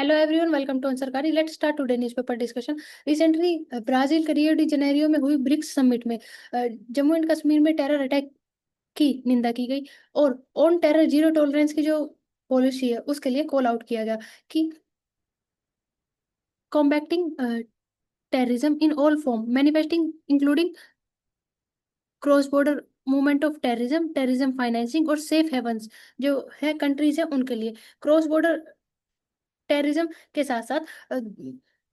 Hello everyone, welcome to सरकारी। Let's start today newspaper discussion. Recently Brazil के Rio de Janeiro में हुई BRICS summit में Jammu and Kashmir में टेरर अटैक की निंदा की गई और ऑन टेरर जीरो टॉलरेंस की जो पॉलिसी है उसके लिए कॉल आउट किया गया कि combating terrorism in all form manifesting including cross border movement of terrorism, terrorism financing और सेफ हेवंस जो है कंट्रीज है उनके लिए। क्रॉस बॉर्डर टेररिज्म के साथ साथ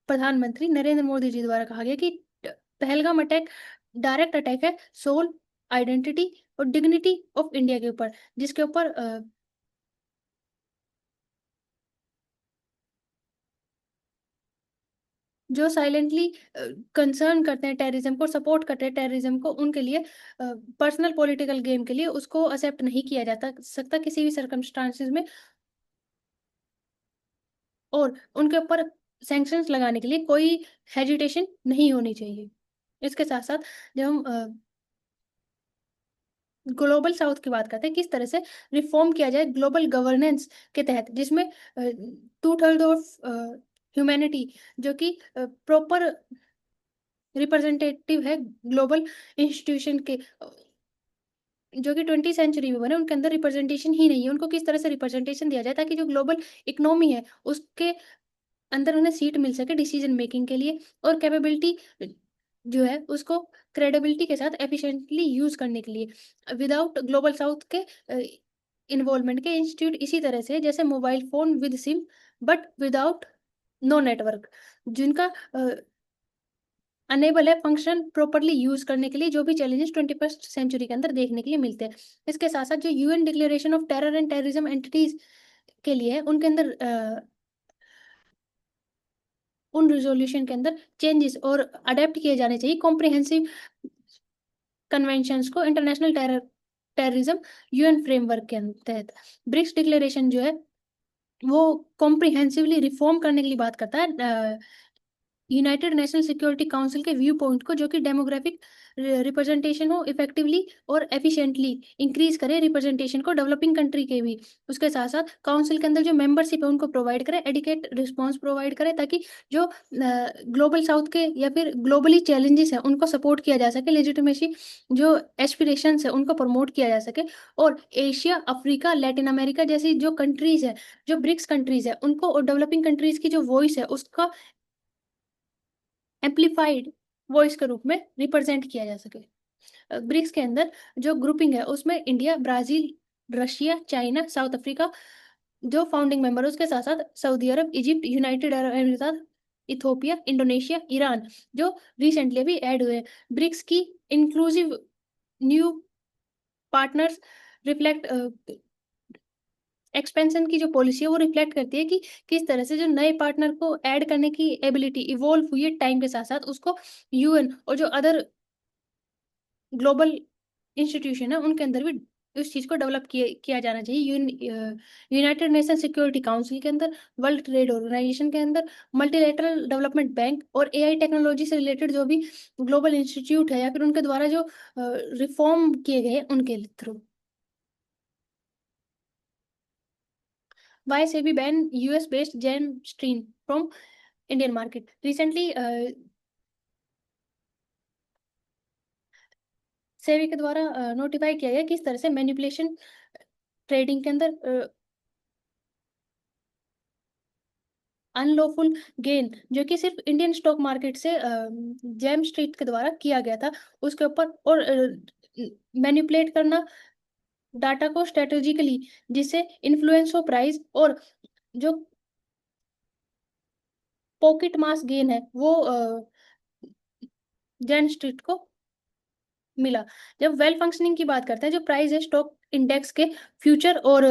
प्रधानमंत्री नरेंद्र मोदी जी द्वारा कहा गया कि पहलगाम अटैक डायरेक्ट अटैक है सोल, आइडेंटिटी और डिग्निटी ऑफ इंडिया के ऊपर, जिसके ऊपर जो साइलेंटली कंसर्न करते हैं टेररिज्म को, सपोर्ट करते हैं टेररिज्म को, उनके लिए पर्सनल पॉलिटिकल गेम के लिए उसको एक्सेप्ट नहीं किया जाता सकता किसी भी सर्कमस्टांसिस में, और उनके ऊपर सैंक्शंस लगाने के लिए कोई हेजिटेशन नहीं होनी चाहिए। इसके साथ साथ जब हम ग्लोबल साउथ की बात करते हैं, किस तरह से रिफॉर्म किया जाए ग्लोबल गवर्नेंस के तहत, जिसमें 2/3 ऑफ ह्यूमैनिटी जो कि प्रॉपर रिप्रेजेंटेटिव है ग्लोबल इंस्टीट्यूशन के, जो कि 20वीं सेंचुरी में बने, उनके अंदर रिप्रेजेंटेशन ही नहीं है। उनको किस तरह से रिप्रेजेंटेशन दिया जाए ताकि जो ग्लोबल इकोनॉमी है उसके अंदर उन्हें सीट मिल सके डिसीजन मेकिंग के लिए, और कैपेबिलिटी जो है उसको क्रेडिबिलिटी के साथ एफिशिएंटली यूज करने के लिए। विदाउट ग्लोबल साउथ के इन्वॉल्वमेंट के इंस्टीट्यूट इसी तरह से जैसे mobile phone with sim but without no network, जिनका अनेबल है फंक्शन प्रॉपरली यूज करने के लिए, जो भी चैलेंजेस 21st सेंचुरी के अंदर देखने के लिए मिलते हैं। इसके साथ साथ जो UN declaration of terror and terrorism entities के लिए है, उनके अंदर उन रिजोल्यूशन के अंदर चेंजेस और अडेप्ट किए जाने चाहिए कॉम्प्रिहेंसिव कन्वेंशंस को इंटरनेशनल टेररिज्म यूएन फ्रेमवर्क के तहत। ब्रिक्स डिक्लेरेशन जो है वो कॉम्प्रिहेंसिवली रिफॉर्म करने के लिए बात करता है यूनाइटेड नेशनल सिक्योरिटी काउंसिल के व्यू पॉइंट को, जो कि डेमोग्राफिक रिप्रेजेंटेशन हो इफेक्टिवली और एफिशिएंटली इंक्रीज करे रिप्रेजेंटेशन को डेवलपिंग कंट्री के भी। उसके साथ साथ काउंसिल के अंदर जो मेंबरशिप है उनको प्रोवाइड करे, एडिकेट रिस्पांस प्रोवाइड करे, ताकि जो ग्लोबल साउथ के या फिर ग्लोबली चैलेंजेस है उनको सपोर्ट किया जा सके, लेजिटिमेसी जो एस्पिरेशंस है उनको प्रमोट किया जा सके, और एशिया, अफ्रीका, लैटिन अमेरिका जैसी जो कंट्रीज है, जो ब्रिक्स कंट्रीज है, उनको और डेवलपिंग कंट्रीज की जो वॉइस है उसका एम्पलीफाइड वॉइस के रूप में रिप्रेजेंट किया जा सके। ब्रिक्स के अंदर जो ग्रुपिंग है उसमें India, Brazil, Russia, China, south Africa जो फाउंडिंग मेंबर है, उसके साथ साथ सऊदी अरब, इजिप्ट, यूनाइटेड अरब अमीरात, इथोपिया, इंडोनेशिया, ईरान जो रिसेंटली भी ऐड हुए। ब्रिक्स की inclusive new partners reflect expansion की जो पॉलिसी है वो रिफ्लेक्ट करती है कि किस तरह से जो नए पार्टनर को ऐड करने की एबिलिटी इवॉल्व हुई है टाइम के साथ साथ, उसको यूएन और जो अदर ग्लोबल इंस्टीट्यूशन है उनके अंदर भी उस चीज को डेवलप किया जाना चाहिए। यूनाइटेड नेशन सिक्योरिटी काउंसिल के अंदर, वर्ल्ड ट्रेड ऑर्गेनाइजेशन के अंदर, मल्टीलेटरल डेवलपमेंट बैंक और एआई टेक्नोलॉजी से रिलेटेड जो भी ग्लोबल इंस्टीट्यूट है या फिर उनके द्वारा जो रिफॉर्म किए गए उनके थ्रू। वाई से भी ban US based Jane Street from Indian market. Recently SEBI के द्वारा नोटिफाई किया गया किस तरह से मैनिपुलेशन ट्रेडिंग के अंदर अनलॉफुल गेन जो कि सिर्फ इंडियन स्टॉक मार्केट से जेम स्ट्रीट के द्वारा किया गया था उसके ऊपर, और मैनिपुलेट करना डाटा को स्ट्रेटेजिकली, जिससे इन्फ्लुएंस हो प्राइस, और जो पॉकेट मास गेन है वो जेम स्ट्रीट को मिला। जब वेल फंक्शनिंग की बात करते हैं, जो प्राइस है स्टॉक इंडेक्स के फ्यूचर और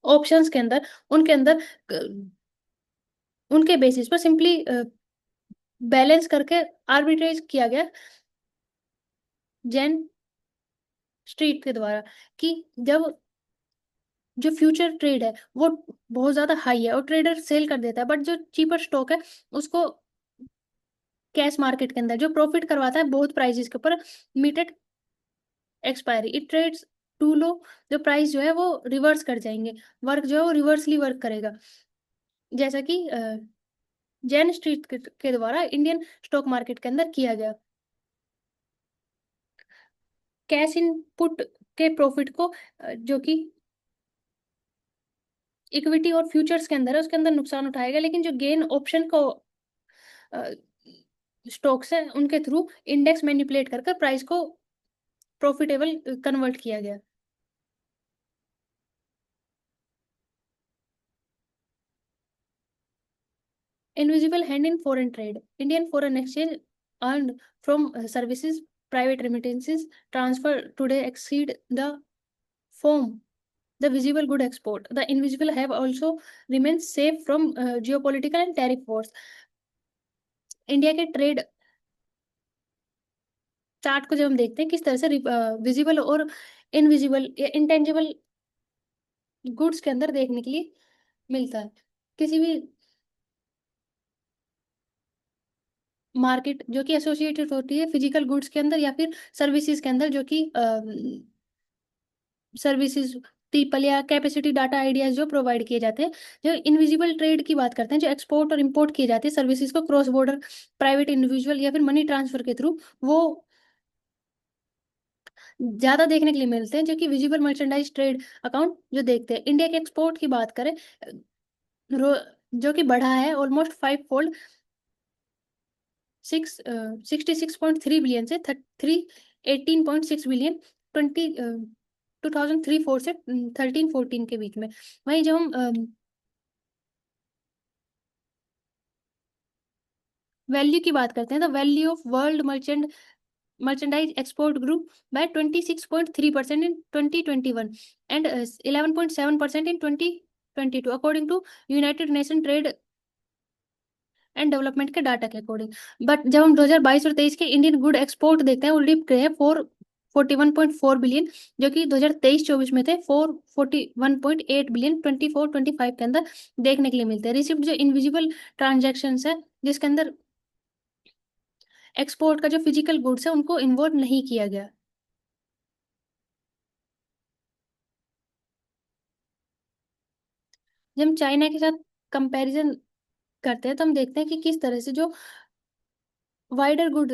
ऑप्शंस के अंदर, उनके अंदर उनके बेसिस पर सिंपली बैलेंस करके आर्बिट्रेज किया गया जेन स्ट्रीट के द्वारा, कि जब जो फ्यूचर ट्रेड है वो बहुत ज्यादा हाई है और ट्रेडर सेल कर देता है, बट जो चीपर स्टॉक है उसको कैश मार्केट के अंदर जो प्रॉफिट करवाता है बहुत प्राइसेस के ऊपर मीटेड expiry, it trades to low, जो प्राइस जो है वो रिवर्स कर जाएंगे, वर्क जो है वो रिवर्सली वर्क करेगा। जैसा कि जैन स्ट्रीट के द्वारा इंडियन स्टॉक मार्केट के अंदर किया गया। कैश इनपुट के प्रॉफिट को जो कि इक्विटी और फ्यूचर्स के अंदर है उसके अंदर नुकसान उठाएगा, लेकिन जो गेन ऑप्शन को स्टॉक्स है उनके थ्रू इंडेक्स मैनिपुलेट कर प्राइस को प्रॉफिटेबल कन्वर्ट किया गया। Invisible hand in foreign trade, Indian foreign exchange earn from services, private remittances transfer today exceed the form the visible good export. The invisible have also remained safe from geopolitical and tariff wars. India के trade chart को जब हम देखते हैं किस तरह से visible और इनविजिबल या इंटेंजिबल गुड्स के अंदर देखने के लिए मिलता है। किसी भी मार्केट जो कि एसोसिएटेड होती है फिजिकल गुड्स के अंदर या फिर सर्विसेज के अंदर, जो कि सर्विसेज पीपल या कैपेसिटी डाटा आइडियाज जो प्रोवाइड किए जाते हैं। जो इनविजिबल ट्रेड की बात करते हैं, जो एक्सपोर्ट और इंपोर्ट किए जाते हैं सर्विसेज को क्रॉस बॉर्डर, प्राइवेट इंडिविजुअल या फिर मनी ट्रांसफर के थ्रू, वो ज्यादा देखने के लिए मिलते हैं। जो कि विजिबल मर्चेंडाइज ट्रेड अकाउंट जो देखते हैं, इंडिया के एक्सपोर्ट की बात करें जो कि बढ़ा है ऑलमोस्ट 5 फोल्ड, 66.3 बिलियन से 318.6 बिलियन 2003-04 से 13-14 के बीच में। वहीं जब हम वैल्यू की बात करते हैं, तो value of world merchandise export grew by 26.3% in 2021 and 11.7% in 2022 according to United nation trade and development के डाटा के अकॉर्डिंग। बट जब हम 2022 और 23 के इंडियन गुड एक्सपोर्ट देखते हैं, वो डिप गए हैं 41.4 बिलियन, जो कि 2023-24 में थे 441.8 बिलियन 24-25 के अंदर देखने के लिए मिलते हैं। रिसिप्ट जो इनविजिबल ट्रांजेक्शन है जिसके अंदर एक्सपोर्ट का जो फिजिकल गुड्स है उनको इन्वॉल्व नहीं किया गया। जब हम चाइना के साथ कंपैरिजन करते हैं तो हम देखते हैं कि किस तरह से जो वाइडर गुड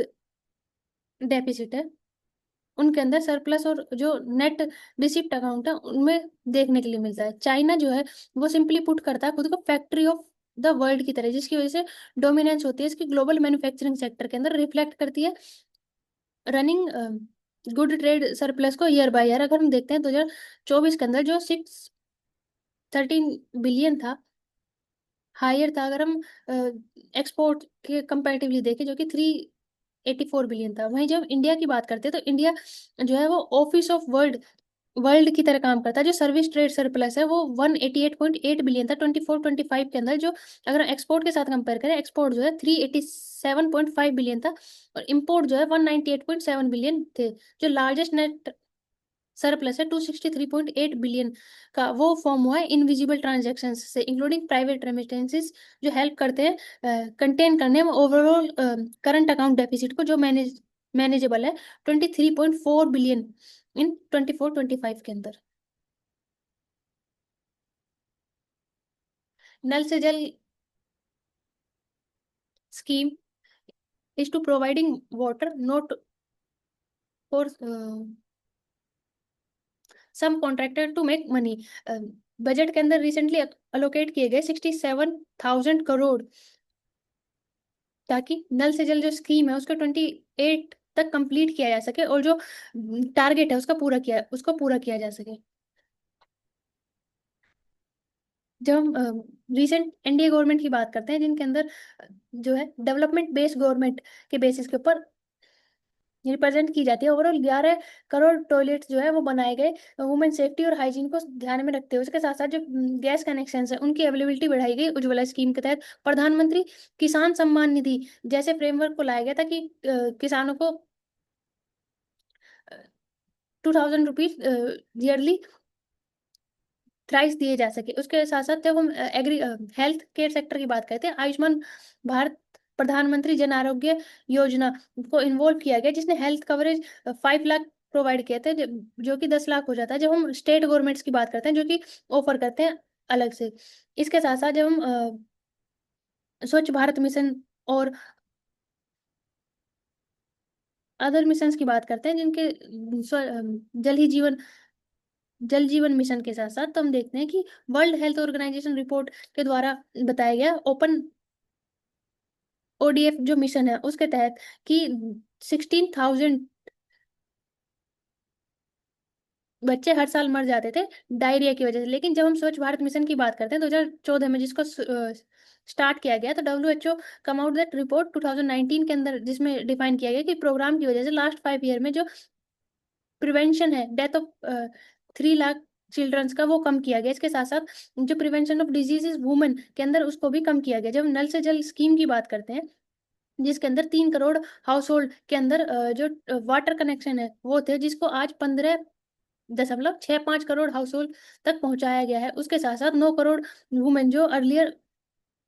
डेफिसिट है उनके अंदर सरप्लस और जो नेट रिसिप्ट अकाउंट है उनमें देखने के लिए मिलता है। चाइना जो है वो सिंपली पुट करता है खुद को फैक्ट्री ऑफ द वर्ल्ड की तरह, जिसकी वजह से डोमिनेंस होती है इसकी ग्लोबल मैन्युफैक्चरिंग सेक्टर के अंदर, रिफ्लेक्ट करती है रनिंग गुड ट्रेड सरप्लस को ईयर बाय ईयर। अगर हम देखते हैं 2024 के अंदर जो 613 बिलियन था, हायर था अगर हम एक्सपोर्ट के कंपैरेटिवली देखें जो कि 384 बिलियन था। वहीं जब इंडिया की बात करते हैं तो इंडिया जो है वो ऑफिस ऑफ वर्ल्ड की तरह काम करता है। जो सर्विस ट्रेड सरप्लस है वो 188.8 बिलियन था 24-25 के अंदर, जो अगर एक्सपोर्ट के साथ कंपेयर करें, एक्सपोर्ट जो है 387.5 बिलियन था और इंपोर्ट जो है 198.7 बिलियन थे। जो लार्जेस्ट नेट सरप्लस है 263.8 बिलियन का, वो फॉर्म हुआ है इनविजिबल ट्रांजेक्शन से, इंक्लूडिंग प्राइवेट रेमिटेंसेस, जो हेल्प करते हैं कंटेन करने में ओवरऑल करंट अकाउंट डेफिसिट को, जो मैनेजेबल है 23.4 बिलियन इन 24-25 के अंदर। Nal Se Jal scheme is to providing water not for some contractor to make money. Budget के अंदर रिसेंटली अलोकेट किए गए 67,000 करोड़, ताकि नल से जल जो स्कीम है उसको 28 तक कंप्लीट किया जा सके और जो टारगेट है उसको पूरा किया जा सके। जब हम रिसेंट एनडीए गवर्नमेंट की बात करते हैं जिनके अंदर जो है डेवलपमेंट बेस्ड गवर्नमेंट के बेसिस के ऊपर रिप्रेजेंट की जाती है, ओवरऑल 11 करोड़ टॉयलेट्स जो है वो बनाए गए वुमेन सेफ्टी और हाइजीन को ध्यान में रखते हुए। उसके साथ साथ जो गैस कनेक्शन है उनकी अवेलेबिलिटी बढ़ाई गई उज्ज्वला स्कीम के तहत। प्रधानमंत्री किसान सम्मान निधि जैसे फ्रेमवर्क को लाया गया था कि किसानों को 2,000 रुपीज ईयरली थ्राइस दिए जा सके। उसके साथ साथ जब हम एग्री हेल्थ केयर सेक्टर की बात करते हैं, आयुष्मान भारत प्रधानमंत्री जन आरोग्य योजना को इन्वॉल्व किया गया जिसने हेल्थ कवरेज 5 लाख प्रोवाइड किए थे, जो कि 10 लाख हो जाता है जब हम स्टेट गवर्नमेंट्स की बात करते हैं, जो कि ऑफर करते हैं अलग से। इसके साथ साथ जब हम स्वच्छ भारत मिशन और अदर मिशंस की बात करते हैं, जिनके जल ही जीवन जल जीवन मिशन के साथ साथ, तो हम देखते हैं कि वर्ल्ड हेल्थ ऑर्गेनाइजेशन रिपोर्ट के द्वारा बताया गया ओपन ओडीएफ जो मिशन है उसके तहत कि 16,000 बच्चे हर साल मर जाते थे डायरिया की वजह से। लेकिन जब हम स्वच्छ भारत मिशन की बात करते हैं 2014 में, जिसको स्टार्ट किया गया, तो WHO come out that report 2019 के अंदर, जिसमें डिफाइन किया गया कि प्रोग्राम की वजह से लास्ट 5 ईयर में जो प्रिवेंशन है डेथ ऑफ 3 लाख चिल्ड्रंस का, वो कम किया गया। इसके साथ साथ जो प्रिवेंशन ऑफ डिजीजेज वुमेन के अंदर, उसको भी कम किया गया। जब हम नल से जल स्कीम की बात करते हैं, जिसके अंदर 3 करोड़ हाउस होल्ड के अंदर जो वाटर कनेक्शन है वो थे, जिसको आज 15.65 करोड़ हाउस होल्ड तक पहुंचाया गया है। उसके साथ साथ 9 करोड़ वुमेन जो अर्लियर,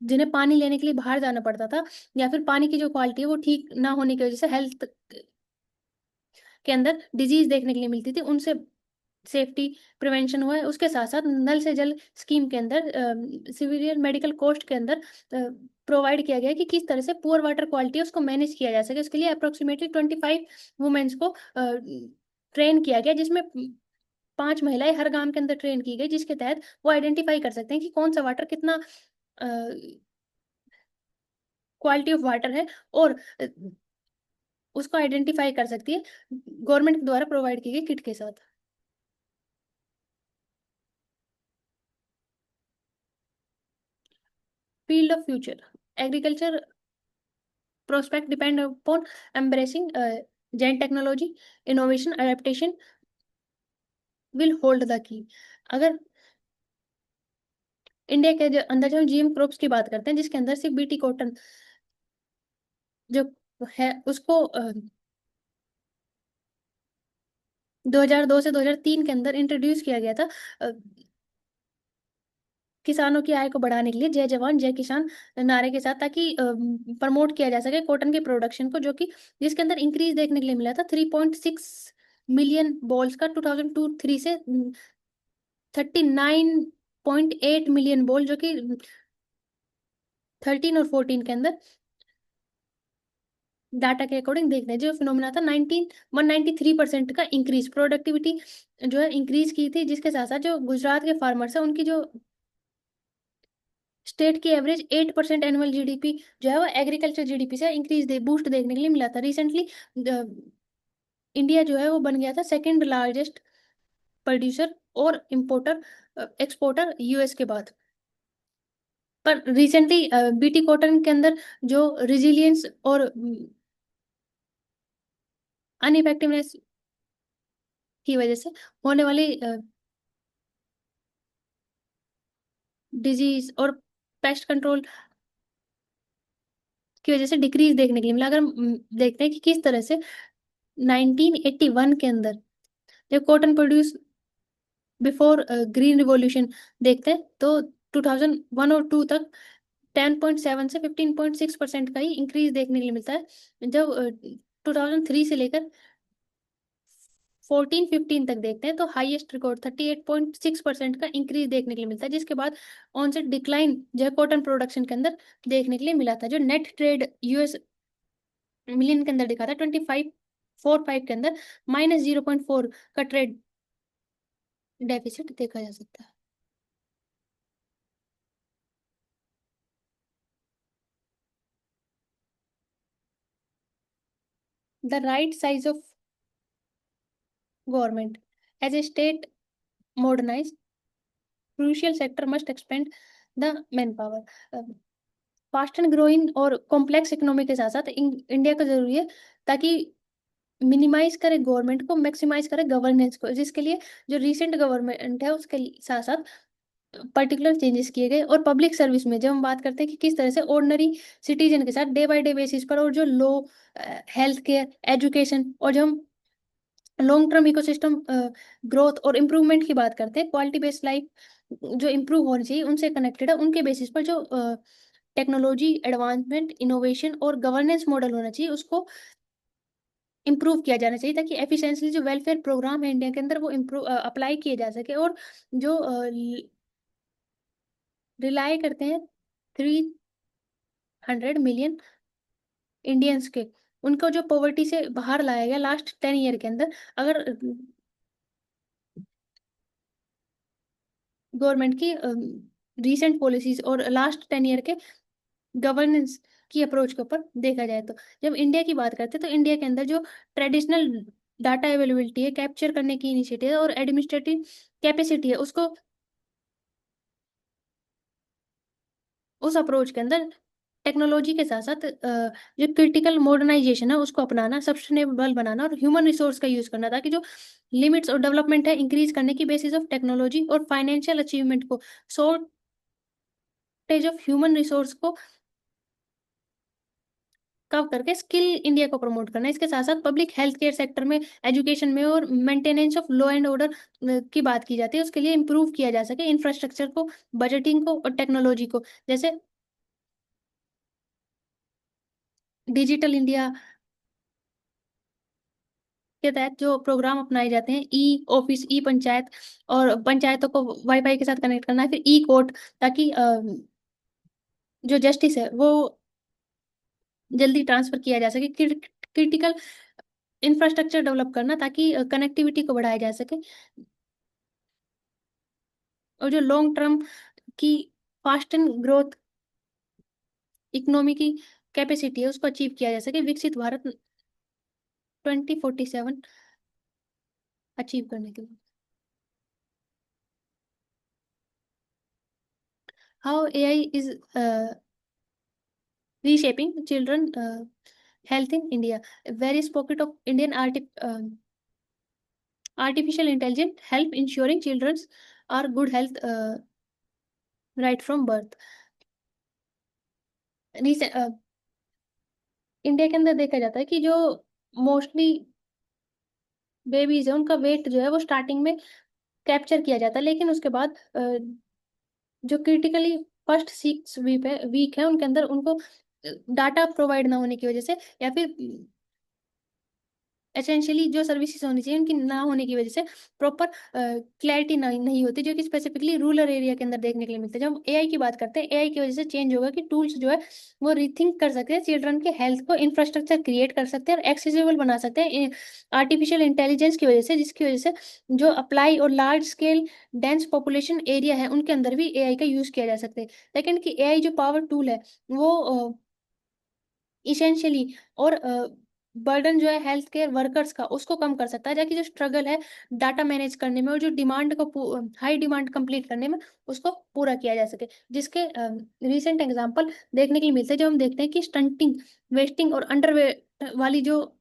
जिन्हें पानी लेने के लिए बाहर जाना पड़ता था, या फिर पानी की जो क्वालिटी है वो ठीक ना होने की वजह से हेल्थ के अंदर डिजीज देखने के लिए मिलती थी, उनसे सेफ्टी प्रिवेंशन हुआ है। उसके साथ साथ नल से जल स्कीम के अंदर सिविलियन मेडिकल कॉस्ट के अंदर प्रोवाइड किया गया है कि किस तरह से पुअर वाटर क्वालिटी है उसको मैनेज किया जा सके। उसके लिए अप्रोक्सीमेटली 25 वुमेन्स को ट्रेन किया गया, जिसमें 5 महिलाएं हर गांव के अंदर ट्रेन की गई, जिसके तहत वो आइडेंटिफाई कर सकते हैं कि कौन सा वाटर कितना क्वालिटी ऑफ वाटर है, और उसको आइडेंटिफाई कर सकती है गवर्नमेंट द्वारा प्रोवाइड की गई किट के साथ। Field of future agriculture prospect depend upon embracing gen technology, innovation, adaptation will hold the key। अगर इंडिया के अंदर जो जीएम क्रॉप्स की बात करते हैं, जिसके अंदर सिर्फ बीटी कॉटन जो है उसको 2002 से 2003 के अंदर इंट्रोड्यूस किया गया था, किसानों की आय को बढ़ाने के लिए जय जवान जय किसान नारे के साथ, ताकि प्रमोट किया जा सके कॉटन के प्रोडक्शन को, जो कि जिसके अंदर इंक्रीज देखने के लिए मिला था 3.6 मिलियन बॉल्स का 2002-3 से 39.8 मिलियन बॉल, जो कि 13 और 14 के अंदर डाटा के अकॉर्डिंग देखते हैं। जो फिनोमिना था 193% का इंक्रीज प्रोडक्टिविटी जो है इंक्रीज की थी। जिसके साथ साथ जो गुजरात के फार्मर्स है, उनकी जो स्टेट की एवरेज 8% एनुअल जीडीपी जो है वो एग्रीकल्चर जीडीपी से इंक्रीज बूस्ट देखने के लिए मिला था। रिसेंटली इंडिया जो है वो बन गया था सेकेंड लार्जेस्ट प्रोड्यूसर और इम्पोर्टर एक्सपोर्टर यूएस के बाद। पर रिसेंटली बीटी कॉटन के अंदर जो रिजिलियंस और अनइफेक्टिवनेस की वजह से होने वाली डिजीज और पेस्ट कंट्रोल की वजह से डिक्रीज देखने के लिए मिला। अगर हम देखते हैं कि किस तरह से 1981 के अंदर जब cotton produce before green revolution देखते हैं, तो 2001 और 2 तक 10.7 से 15.6% का ही इंक्रीज देखने के लिए मिलता है। जब 2003 से लेकर 14-15 तक देखते हैं, तो हाईएस्ट रिकॉर्ड 38.6% का इंक्रीज देखने के लिए मिलता है। जिसके बाद ऑनसेट डिक्लाइन जो है कॉटन प्रोडक्शन के अंदर देखने के लिए मिला था। जो नेट ट्रेड यूएस मिलियन के अंदर दिखा था 25.45 के अंदर -0.4 का ट्रेड डेफिसिट देखा जा सकता है। The right size of government as a state modernize crucial sector must expand the manpower. Fast and growing और कॉम्प्लेक्स इकोनॉमी के साथ साथ इंडिया का जरूरी है, ताकि मिनिमाइज करे गवर्नमेंट को, मैक्सिमाइज करे गवर्नेंस को। जिसके लिए जो रिसेंट गवर्नमेंट है उसके साथ साथ पर्टिकुलर चेंजेस किए गए। और पब्लिक सर्विस में जब हम बात करते हैं कि किस तरह से ऑर्डिनरी सिटीजन के साथ डे बाय डे बेसिस पर, और जो लो हेल्थ केयर एजुकेशन और जो हम लॉन्ग टर्म इकोसिस्टम ग्रोथ और इम्प्रूवमेंट की बात करते हैं, क्वालिटी बेस्ड लाइफ जो इम्प्रूव होनी चाहिए उनसे कनेक्टेड है, उनके बेसिस पर जो टेक्नोलॉजी एडवांसमेंट इनोवेशन और गवर्नेंस मॉडल होना चाहिए, उसको इम्प्रूव किया जाना चाहिए, ताकि एफिशिएंटली जो वेलफेयर प्रोग्राम है इंडिया के अंदर वो इम्प्रूव अप्लाई किए जा सके। और जो रिलाई करते हैं 300 मिलियन इंडियंस के, उनको जो पॉवर्टी से बाहर लाया गया लास्ट 10 ईयर के अंदर, अगर गवर्नमेंट की रीसेंट पॉलिसीज और लास्ट 10 ईयर के गवर्नेंस की अप्रोच के ऊपर देखा जाए, तो जब इंडिया की बात करते हैं तो इंडिया के अंदर जो ट्रेडिशनल डाटा अवेलेबिलिटी है, कैप्चर करने की इनिशिएटिव है और एडमिनिस्ट्रेटिव कैपेसिटी है, उसको उस अप्रोच के अंदर टेक्नोलॉजी के साथ साथ जो क्रिटिकल मॉडर्नाइजेशन है उसको अपनाना, सस्टेनेबल बनाना और ह्यूमन रिसोर्स का यूज करना, ताकि जो लिमिट्स और डेवलपमेंट है इंक्रीज करने की बेसिस ऑफ टेक्नोलॉजी और फाइनेंशियल अचीवमेंट को, शॉर्टेज ऑफ ह्यूमन रिसोर्स को कम करके स्किल इंडिया को प्रमोट करना है। इसके साथ साथ पब्लिक हेल्थ केयर सेक्टर में, एजुकेशन में और maintenance of law and order की बात की जाती है, उसके लिए इंप्रूव किया जा सके इंफ्रास्ट्रक्चर को, बजटिंग को और टेक्नोलॉजी को। जैसे डिजिटल इंडिया के तहत जो प्रोग्राम अपनाए जाते हैं, ई ऑफिस, ई पंचायत, और पंचायतों को वाईफाई के साथ कनेक्ट करना है, फिर ई कोर्ट, ताकि जो जस्टिस है वो जल्दी ट्रांसफर किया जा सके, क्रिटिकल इंफ्रास्ट्रक्चर डेवलप करना ताकि कनेक्टिविटी को बढ़ाया जा सके, और जो लॉन्ग टर्म की फास्ट एंड ग्रोथ इकोनॉमी की कैपेसिटी है उसको अचीव किया जा सके, विकसित भारत 2047 अचीव करने के लिए। How AI is reshaping children health in India. Various pocket of Indian artificial intelligence help ensuring children's are good health right from birth. Recent, India के अंदर देखा जाता है कि जो मोस्टली बेबीज है उनका वेट जो है वो स्टार्टिंग में कैप्चर किया जाता है, लेकिन उसके बाद जो क्रिटिकली फर्स्ट 6 वीक है उनके अंदर उनको डाटा प्रोवाइड ना होने की वजह से, या फिर एसेंशियली जो सर्विसेज होनी चाहिए उनकी ना होने की वजह से प्रॉपर क्लैरिटी नहीं होती, जो कि स्पेसिफिकली रूरल एरिया के अंदर देखने के लिए मिलता है। जब हम एआई की बात करते हैं, एआई की वजह से चेंज होगा कि टूल्स जो है वो रीथिंक कर सकते हैं चिल्ड्रन के हेल्थ को, इंफ्रास्ट्रक्चर क्रिएट कर सकते हैं और एक्सेसिबल बना सकते हैं आर्टिफिशियल इंटेलिजेंस की वजह से, जिसकी वजह से जो अप्लाई और large scale dense population area है उनके अंदर भी एआई का यूज किया जा सकता है। सेकेंड कि एआई जो पावर टूल है वो इसेंशियली और बर्डन जो है हेल्थ केयर वर्कर्स का उसको कम कर सकता है, ताकि जो स्ट्रगल है डाटा मैनेज करने में और जो डिमांड को हाई डिमांड कंप्लीट करने में उसको पूरा किया जा सके। जिसके रीसेंट एग्जांपल देखने के लिए मिलते हैं, जो हम देखते हैं कि स्टंटिंग, वेस्टिंग और अंडरवेट वाली जो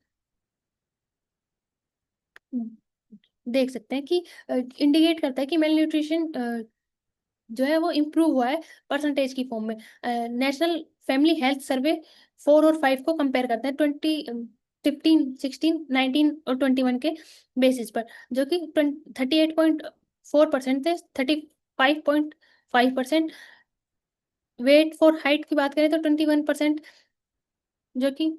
देख सकते हैं कि इंडिकेट करता है कि मेल न्यूट्रिशन जो है वो इम्प्रूव हुआ है परसेंटेज की फॉर्म में। नेशनल फैमिली हेल्थ सर्वे 4 और 5 को कंपेयर करते हैं 2015, 16, 19 और 21 के बेसिस पर, जो कि 38.4% थे, 35.5%। वेट फॉर हाइट की बात करें तो 21%, जो कि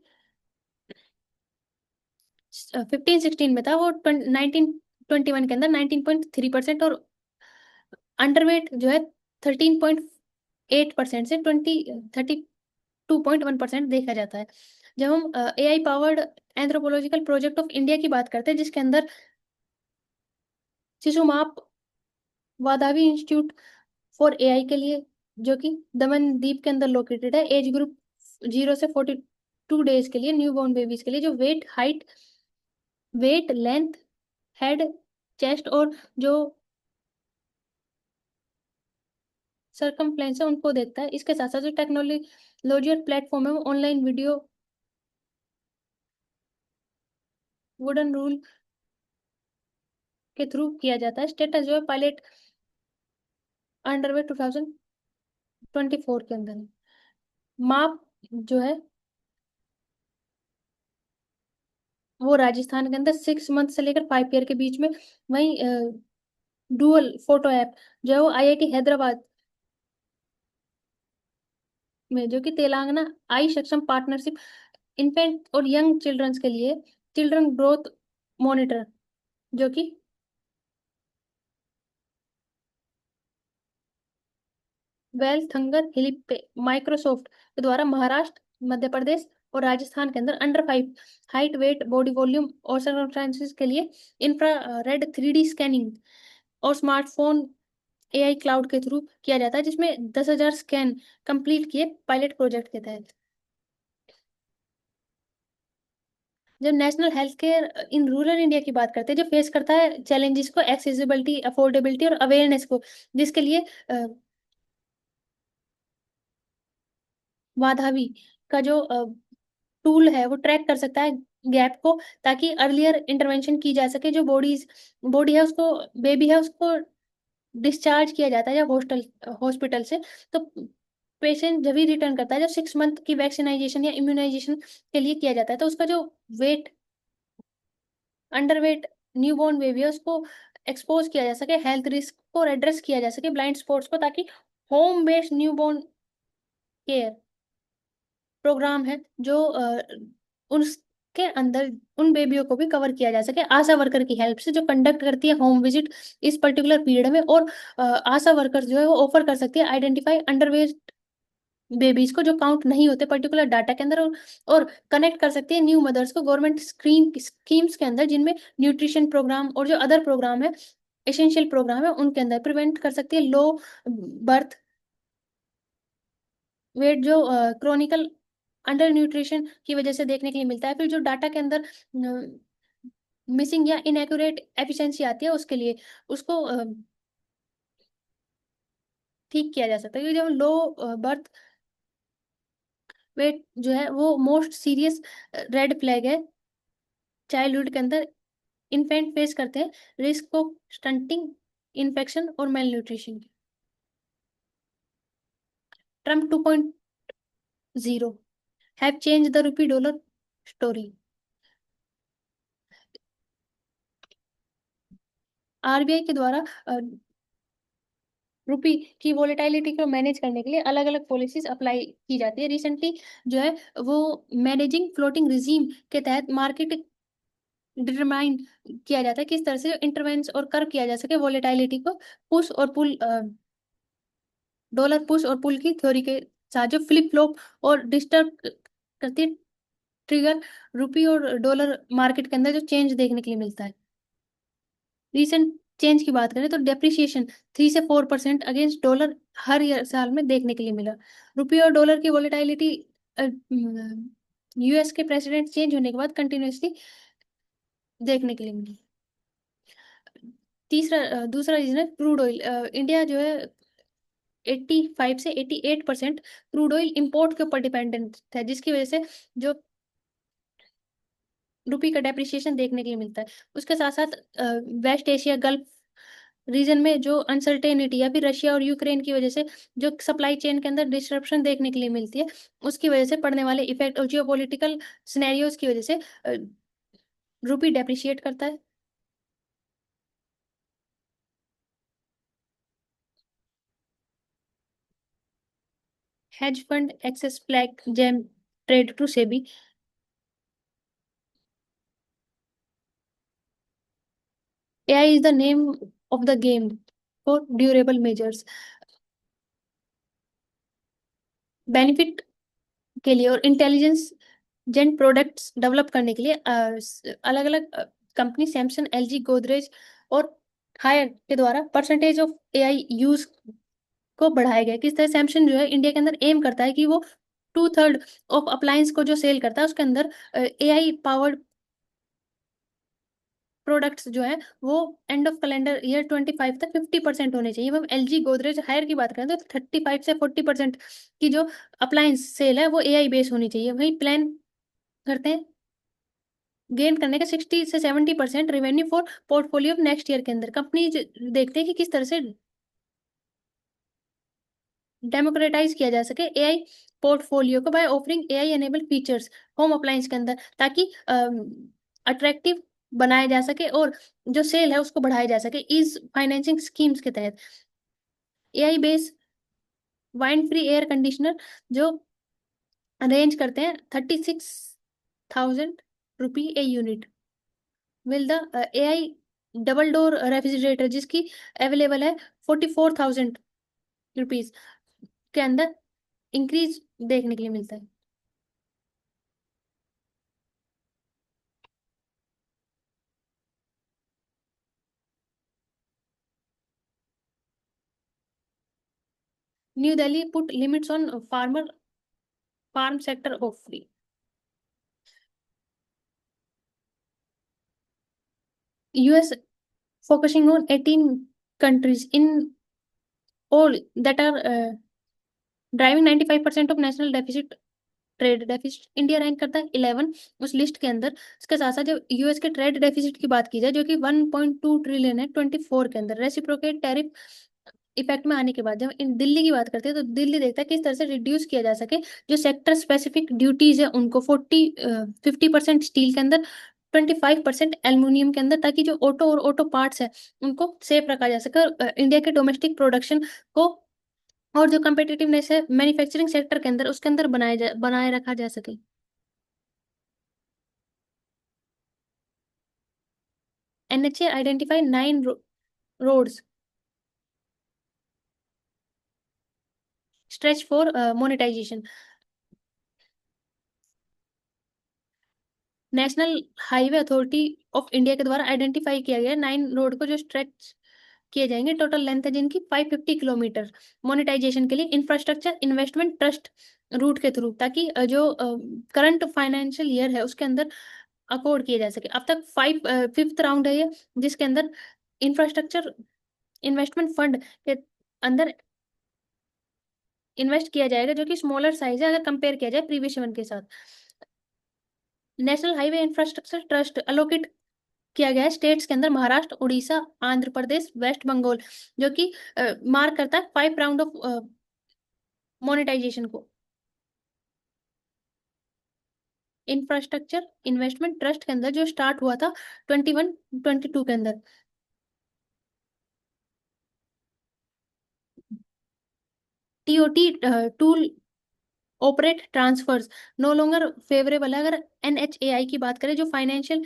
15, 16 में था, वो 19, 21 के अंदर 19.3%, और अंडरवेट जो है 13.8% से 32.1% देखा जाता है। जब हम AI powered anthropological project of India की बात करते हैं, जिसके अंदर शिशुमाप वादावी इंस्टीट्यूट फॉर एआई के लिए, जो कि दमन द्वीप के अंदर लोकेटेड है, एज ग्रुप 0 से 42 डेज के लिए, न्यू बॉर्न बेबीज के लिए, जो वेट लेंथ, हेड, चेस्ट और जो सरकमफ्लेंस है उनको देखता है। इसके साथ साथ जो टेक्नोलॉजी और प्लेटफॉर्म है वो ऑनलाइन वीडियो, वुडन रूल के थ्रू किया जाता है। स्टेटस जो है पायलट अंडरवे 2024 के अंदर है। माप जो है वो राजस्थान के अंदर 6 मंथ से लेकर 5 ईयर के बीच में, वहीं डुअल फोटो ऐप जो है वो आईआईटी हैदराबाद में, जो कि तेलंगाना आई सक्षम पार्टनरशिप इन्फेंट और यंग चिल्ड्रंस के लिए चिल्ड्रन ग्रोथ मॉनिटर, जो कि वेल्थ हंगर हेल्प माइक्रोसॉफ्ट के द्वारा महाराष्ट्र, मध्य प्रदेश और राजस्थान के अंदर under 5 height, weight, body volume और सर्कमस्टांसिस के लिए इंफ्रा रेड 3D स्कैनिंग और स्मार्टफोन एआई क्लाउड के थ्रू किया जाता है, जिसमें 10,000 स्कैन कंप्लीट किए पायलट प्रोजेक्ट के तहत। जब national health care in rural India की बात करते हैं, जो फेस करता है चैलेंजेस को, एक्सेसिबिलिटी, अफोर्डेबिलिटी और अवेयरनेस को, जिसके लिए वाधावी का जो टूल है वो ट्रैक कर सकता है गैप को, ताकि अर्लियर इंटरवेंशन की जा सके। जो बॉडी है उसको, बेबी है उसको डिस्चार्ज किया जाता है या हॉस्पिटल से, तो पेशेंट जब ही रिटर्न करता है, जब 6 मंथ की वैक्सीनाइजेशन या इम्यूनाइजेशन के लिए किया जाता है, तो उसका जो वेट, अंडरवेट न्यूबॉर्न बेबी है उसको एक्सपोज किया जा सके, हेल्थ रिस्क को एड्रेस किया जा सके, ब्लाइंड स्पॉट्स को, ताकि home based newborn care program है जो उसके अंदर उन बेबियों को भी कवर किया जा सके, आशा वर्कर की हेल्प से, जो कंडक्ट करती है होम विजिट इस पर्टिकुलर पीरियड में। और आशा वर्कर जो है वो ऑफर कर सकती है आइडेंटिफाई अंडरवेट बेबीज को जो काउंट नहीं होते पर्टिकुलर डाटा के अंदर, और कनेक्ट कर सकती है न्यू मदर्स को गवर्नमेंट स्क्रीन स्कीम्स के अंदर, जिनमें न्यूट्रिशन प्रोग्राम और जो अदर प्रोग्राम है, एसेंशियल प्रोग्राम है, उनके अंदर प्रिवेंट कर सकती है लो बर्थ वेट, जो क्रोनिकल अंडर न्यूट्रिशन की वजह से देखने के लिए मिलता है। फिर जो डाटा के अंदर मिसिंग या इनएक्यूरेट एफिशिएंसी आती है, उसके लिए उसको ठीक किया जा सकता है। क्योंकि जो लो बर्थ वेट जो है वो मोस्ट सीरियस रेड फ्लैग है चाइल्डहुड के अंदर। इन्फेंट फेस करते हैं रिस्क ऑफ स्टंटिंग, इन्फेक्शन और mail nutrition. Trump 2.0 have change the rupee dollar story. RBI के द्वारा रुपी की वोलेटिलिटी को मैनेज करने के लिए अलग अलग पॉलिसीज अप्लाई की जाती है। रिसेंटली जो है वो मैनेजिंग फ्लोटिंग रिजीम के तहत मार्केट डिटरमाइन किया जाता है किस तरह से इंटरवेंस और कर किया जा सके वोलेटिलिटी को, पुश और पुल, डॉलर पुश और पुल की थ्योरी के साथ, जो फ्लिप फ्लॉप और डिस्टर्ब करती ट्रिगर रुपी और डॉलर मार्केट के अंदर जो चेंज देखने के लिए मिलता है। रिसेंट चेंज की बात करें तो डेप्रिसिएशन 3 से 4% अगेंस्ट डॉलर हर साल में देखने के लिए मिला। रुपये और डॉलर की वॉलेटिलिटी यूएस के प्रेसिडेंट चेंज होने के बाद कंटिन्यूसली देखने के लिए मिली। दूसरा रीजन है क्रूड ऑयल। इंडिया जो है 85 से 88% क्रूड ऑयल इंपोर्ट के ऊपर डिपेंडेंट है, जिसकी वजह से जो रुपी का डेप्रिसिएशन देखने के लिए मिलता है। उसके साथ साथ वेस्ट एशिया गल्फ रीजन में जो अनसर्टेनिटी या फिर रशिया और यूक्रेन की वजह से जो सप्लाई चेन के अंदर डिस्ट्रप्शन देखने के लिए मिलती है, उसकी वजह से पड़ने वाले इफेक्ट और जियोपॉलिटिकल सिनेरियोज की वजह से रुपी डेप्रिशिएट करता है। Hedge fund access flag Jane trade to SEBI. AI is the name of the game for durable measures. Benefit के लिए और इंटेलिजेंस जेन प्रोडक्ट्स डेवलप करने के लिए अलग अलग कंपनी सैमसंग, एलजी, गोदरेज और हायर के द्वारा परसेंटेज ऑफ एआई यूज को बढ़ाया गया। किस तरह सैमसंग जो है इंडिया के अंदर एम करता है कि वो 2/3 ऑफ अप्लायंस को जो सेल करता है उसके अंदर एआई पावर्ड प्रोडक्ट्स जो है वो एंड ऑफ कैलेंडर ईयर 25 तक 50% होने चाहिए। हम एलजी, गोदरेज, हायर की बात करें तो 35 से 40% की जो अप्लायंस सेल है वो एआई बेस होनी चाहिए। वही प्लान करते हैं गेन करने का 60 से 70% revenue for portfolio next year के अंदर। कंपनी देखते हैं कि किस तरह से डेमोक्रेटाइज किया जा सके एआई पोर्टफोलियो को by offering AI enable features home appliance के अंदर, ताकि अट्रैक्टिव बनाया जा सके और जो सेल है उसको बढ़ाया जा सके इस फाइनेंसिंग स्कीम्स के तहत। एआई बेस वाइन फ्री एयर कंडीशनर जो रेंज करते हैं 36,000 rupee a unit will the AI double door refrigerator जिसकी अवेलेबल है 44,000 रुपीज के अंदर इंक्रीज देखने के लिए मिलता है। New Delhi put limits on farm sector of free. US focusing on 18 countries in all that are driving 95% of national deficit trade deficit. India rank करता है 11 उस लिस्ट के अंदर। इसके साथ साथ जब यूएस के ट्रेड डेफिसिट की बात की जाए जो कि 1.2 ट्रिलियन है 24 के अंदर, रेसिप्रोकेट टैरिफ इफेक्ट में आने के बाद जब इन दिल्ली की बात करते हैं तो दिल्ली देखता है किस तरह से रिड्यूस किया जा सके जो सेक्टर स्पेसिफिक ड्यूटीज है उनको 50% स्टील के अंदर, 25% एल्युमिनियम के अंदर, ताकि जो ऑटो और ऑटो पार्ट्स है उनको सेफ रखा जा सके और इंडिया के डोमेस्टिक प्रोडक्शन को और जो कम्पिटिटिवनेस है मैन्युफैक्चरिंग सेक्टर के अंदर उसके अंदर बनाए रखा जा सके। NHA identify 9 roads stretch for monetization. National highway authority of India के द्वारा आइडेंटिफाई किया गया 9 रोड को जो स्ट्रेच किए जाएंगे, टोटल लेंथ है जिनकी 550 किलोमीटर, मोनेटाइजेशन के लिए इंफ्रास्ट्रक्चर इन्वेस्टमेंट ट्रस्ट रूट के थ्रू, ताकि जो करंट फाइनेंशियल ईयर है उसके अंदर अकॉर्ड किए जा सके। अब तक फिफ्थ राउंड है ये जिसके अंदर इंफ्रास्ट्रक्चर इन्वेस्टमेंट फंड के अंदर इन्वेस्ट किया जाएगा जो कि स्मॉलर साइज है अगर कंपेयर किया जाए प्रीवियस वन के साथ। National highway infrastructure trust allocate किया गया है स्टेट्स के अंदर महाराष्ट्र, उड़ीसा, आंध्र प्रदेश, वेस्ट बंगाल, जो कि मार्क करता है 5 राउंड ऑफ मोनेटाइजेशन को। इंफ्रास्ट्रक्चर इन्वेस्टमेंट ट्रस्ट के अंदर जो स्टार्ट हुआ था 21-22 के अंदर। TOT toll operate transfers no longer favorable है अगर NHAI की बात करें जो फाइनेंशियल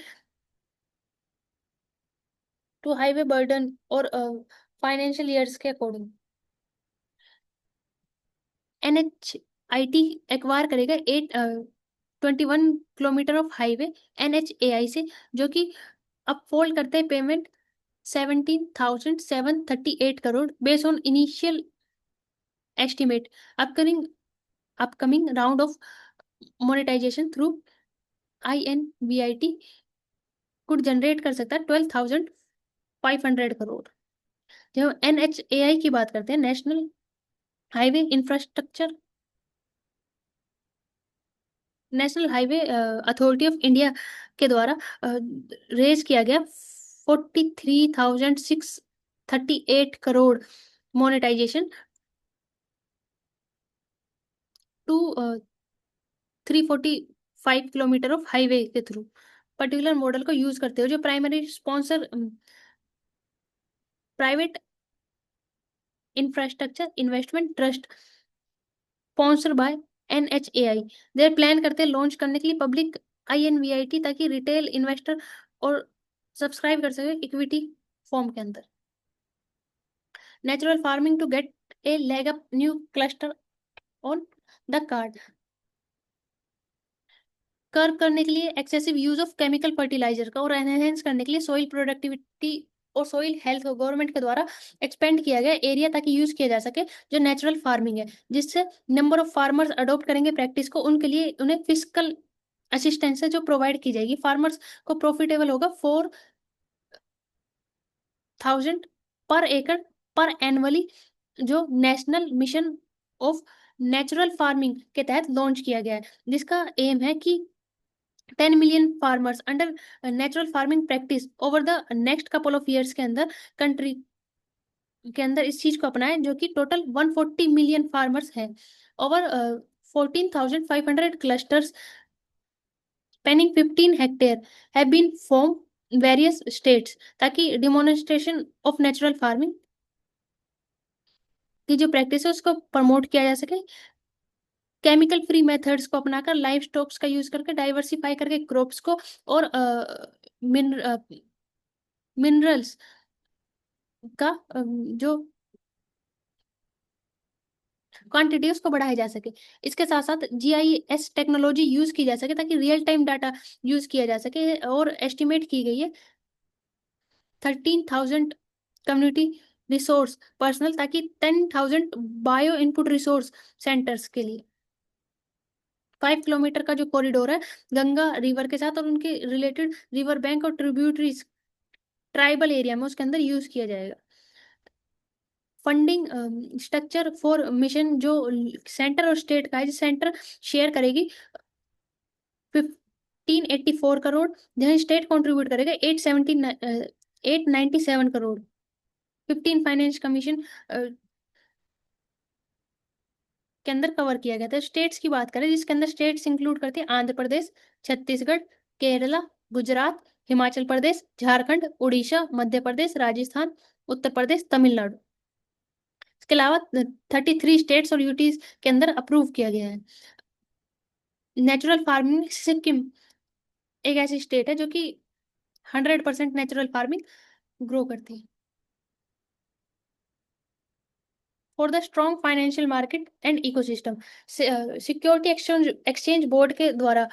टू हाईवे बर्डन और फाइनेंशियल ईयर्स के अकॉर्डिंग। NHIT एक्वायर करेगा 21 किलोमीटर ऑफ हाईवे NHAI से, जो कि अब फोल्ड करते हैं payment 17,738 crore based on initial estimate. Upcoming upcoming round of monetization through INVIT could generate कर सकता है 12,500 करोड़। जब NHAI की बात करते हैं, national highway infrastructure national highway authority of India के द्वारा रेज किया गया 43,638 crore monetization to 345 kilometer of highway के थ्रू पर्टिकुलर मॉडल को यूज करते हो जो primary sponsor private infrastructure investment trust sponsor by NHAI। They plan करते हैं लॉन्च करने के लिए पब्लिक INVIT ताकि रिटेल इन्वेस्टर और सब्सक्राइब कर सके इक्विटी फॉर्म के अंदर। Natural farming to get a leg up new cluster on the card. Curb करने के लिए excessive use of chemical fertilizer का और एनहेंस करने के लिए सॉइल प्रोडक्टिविटी और सॉइल हेल्थ को गवर्नमेंट के द्वारा एक्सपेंड किया गया एरिया ताकि यूज किया जा सके जो नेचुरल फार्मिंग है, जिससे नंबर ऑफ फार्मर्स अडॉप्ट करेंगे प्रैक्टिस को उनके लिए उन्हें फिजिकल असिस्टेंस है जो प्रोवाइड की जाएगी। फार्मर्स को प्रॉफिटेबल होगा 4,000 पर एकड़ पर एनुअली, जो national mission of natural farming के तहत लॉन्च किया गया है, जिसका एम है कि 10 million farmers under natural farming practice over the next couple of years के अंदर कंट्री के अंदर इस चीज को अपनाएं, जो कि टोटल 140 मिलियन फार्मर्स हैं। Over 14,500 clusters spanning 15 hectare have been form various states, ताकि डिमोन्स्ट्रेशन ऑफ नेचुरल फार्मिंग की जो प्रैक्टिस है उसको प्रमोट किया जा सके। केमिकल फ्री मेथड्स को अपनाकर, लाइव स्टॉक्स का यूज करके, डाइवर्सिफाई करके क्रॉप्स को, और मिनरल्स का जो क्वांटिटी उसको बढ़ाया जा सके। इसके साथ साथ जीआईएस टेक्नोलॉजी यूज की जा सके ताकि रियल टाइम डाटा यूज किया जा सके, और एस्टिमेट की गई है 13,000 कम्युनिटी रिसोर्स पर्सनल, ताकि 10,000 बायो इनपुट रिसोर्स सेंटर्स के लिए 5 किलोमीटर का जो कॉरिडोर है गंगा रिवर के साथ और उनके रिलेटेड रिवर बैंक और ट्रिब्यूटरीज ट्राइबल एरिया में, उसके अंदर यूज किया जाएगा। फंडिंग स्ट्रक्चर फॉर मिशन जो सेंटर और स्टेट का है, सेंटर शेयर करेगी 1584 करोड़, जहां स्टेट कंट्रीब्यूट करेगा 897 करोड़। 15 फाइनेंस कमीशन के अंदर कवर किया गया था। स्टेट्स की बात करें जिसके अंदर स्टेट्स इंक्लूड करती है आंध्र प्रदेश, छत्तीसगढ़, केरला, गुजरात, हिमाचल प्रदेश, झारखंड, उड़ीसा, मध्य प्रदेश, राजस्थान, उत्तर प्रदेश, तमिलनाडु। इसके अलावा 33 स्टेट्स और यूटीज के अंदर अप्रूव किया गया है। नेचुरल फार्मिंग, सिक्किम एक ऐसी स्टेट है जो कि 100% नेचुरल फार्मिंग ग्रो करती है। For the strong financial market and ecosystem, security exchange board के द्वारा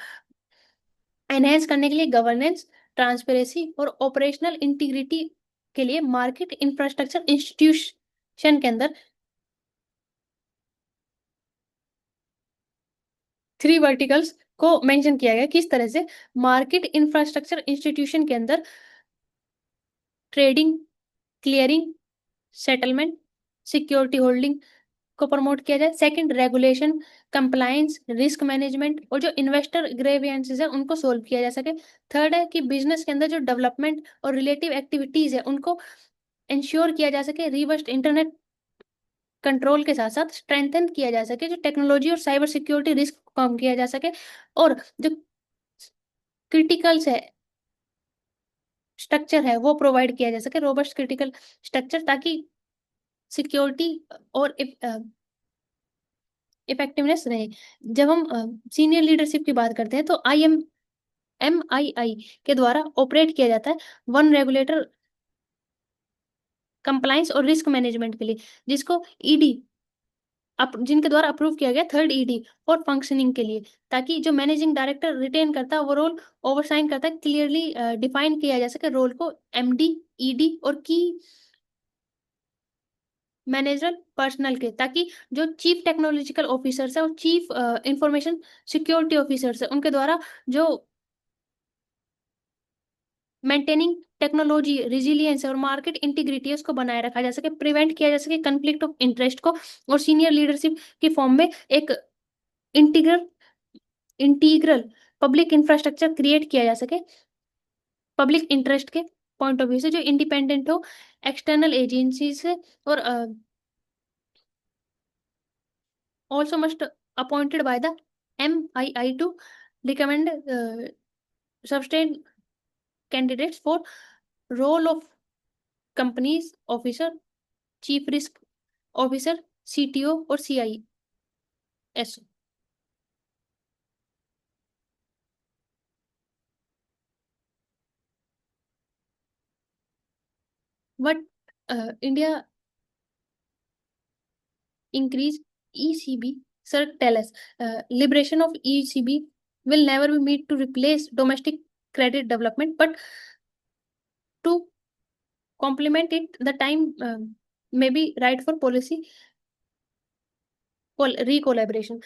एनहेंस करने के लिए गवर्नेंस, ट्रांसपेरेंसी और ऑपरेशनल इंटीग्रिटी के लिए मार्केट इंफ्रास्ट्रक्चर इंस्टीट्यूशन के अंदर 3 वर्टिकल्स को मेंशन किया गया। किस तरह से? मार्केट इंफ्रास्ट्रक्चर इंस्टीट्यूशन के अंदर trading, clearing, settlement, security holding को प्रमोट किया जाए। Second, regulation, compliance, risk management और जो इन्वेस्टर ग्रेवियंसेस है उनको सोल्व किया जा सके। थर्ड है कि बिजनेस के अंदर जो डेवलपमेंट और रिलेटिव एक्टिविटीज है उनको इंश्योर किया जा सके। रिवर्स इंटरनेट कंट्रोल के साथ साथ स्ट्रेंथन किया जा सके, जो टेक्नोलॉजी और साइबर सिक्योरिटी रिस्क कम किया जा सके, और जो क्रिटिकल्स है स्ट्रक्चर है वो प्रोवाइड किया जा सके, रोबस्ट क्रिटिकल स्ट्रक्चर, ताकि सिक्योरिटी और इफेक्टिवनेस रहे। जब हम सीनियर लीडरशिप की बात करते हैं तो MII के द्वारा ऑपरेट किया जाता है वन रेगुलेटर कंप्लायंस और रिस्क मैनेजमेंट के लिए, जिसको ईडी जिनके द्वारा अप्रूव किया गया थर्ड ईडी और फंक्शनिंग के लिए, ताकि जो मैनेजिंग डायरेक्टर रिटेन करता है वो रोल ओवरसाइन करता है, क्लियरली डिफाइन किया जा सके रोल को MD, ED और की मैनेजरल पर्सनल के, ताकि जो चीफ टेक्नोलॉजिकल ऑफिसर्स है और चीफ इंफॉर्मेशन सिक्योरिटी ऑफिसर्स है उनके द्वारा जो मेंटेनिंग टेक्नोलॉजी रिजिलियंस और मार्केट इंटीग्रिटी उसको बनाए रखा जा सके, प्रिवेंट किया जा सके कंफ्लिक्ट ऑफ इंटरेस्ट को, और सीनियर लीडरशिप की फॉर्म में एक integral integral public infrastructure create किया जा सके पब्लिक इंटरेस्ट के पॉइंट ऑफ व्यू से, जो इंडिपेंडेंट हो एक्सटर्नल एजेंसी से, और also must appointed by the MII to recommend substantive candidates for role of companies officer, chief risk officer, CTO और CISO। But India increase ECB, sir, tell us, liberation of ECB will never be made to replace domestic credit development, but to complement it. The time may be right for policy recollaboration।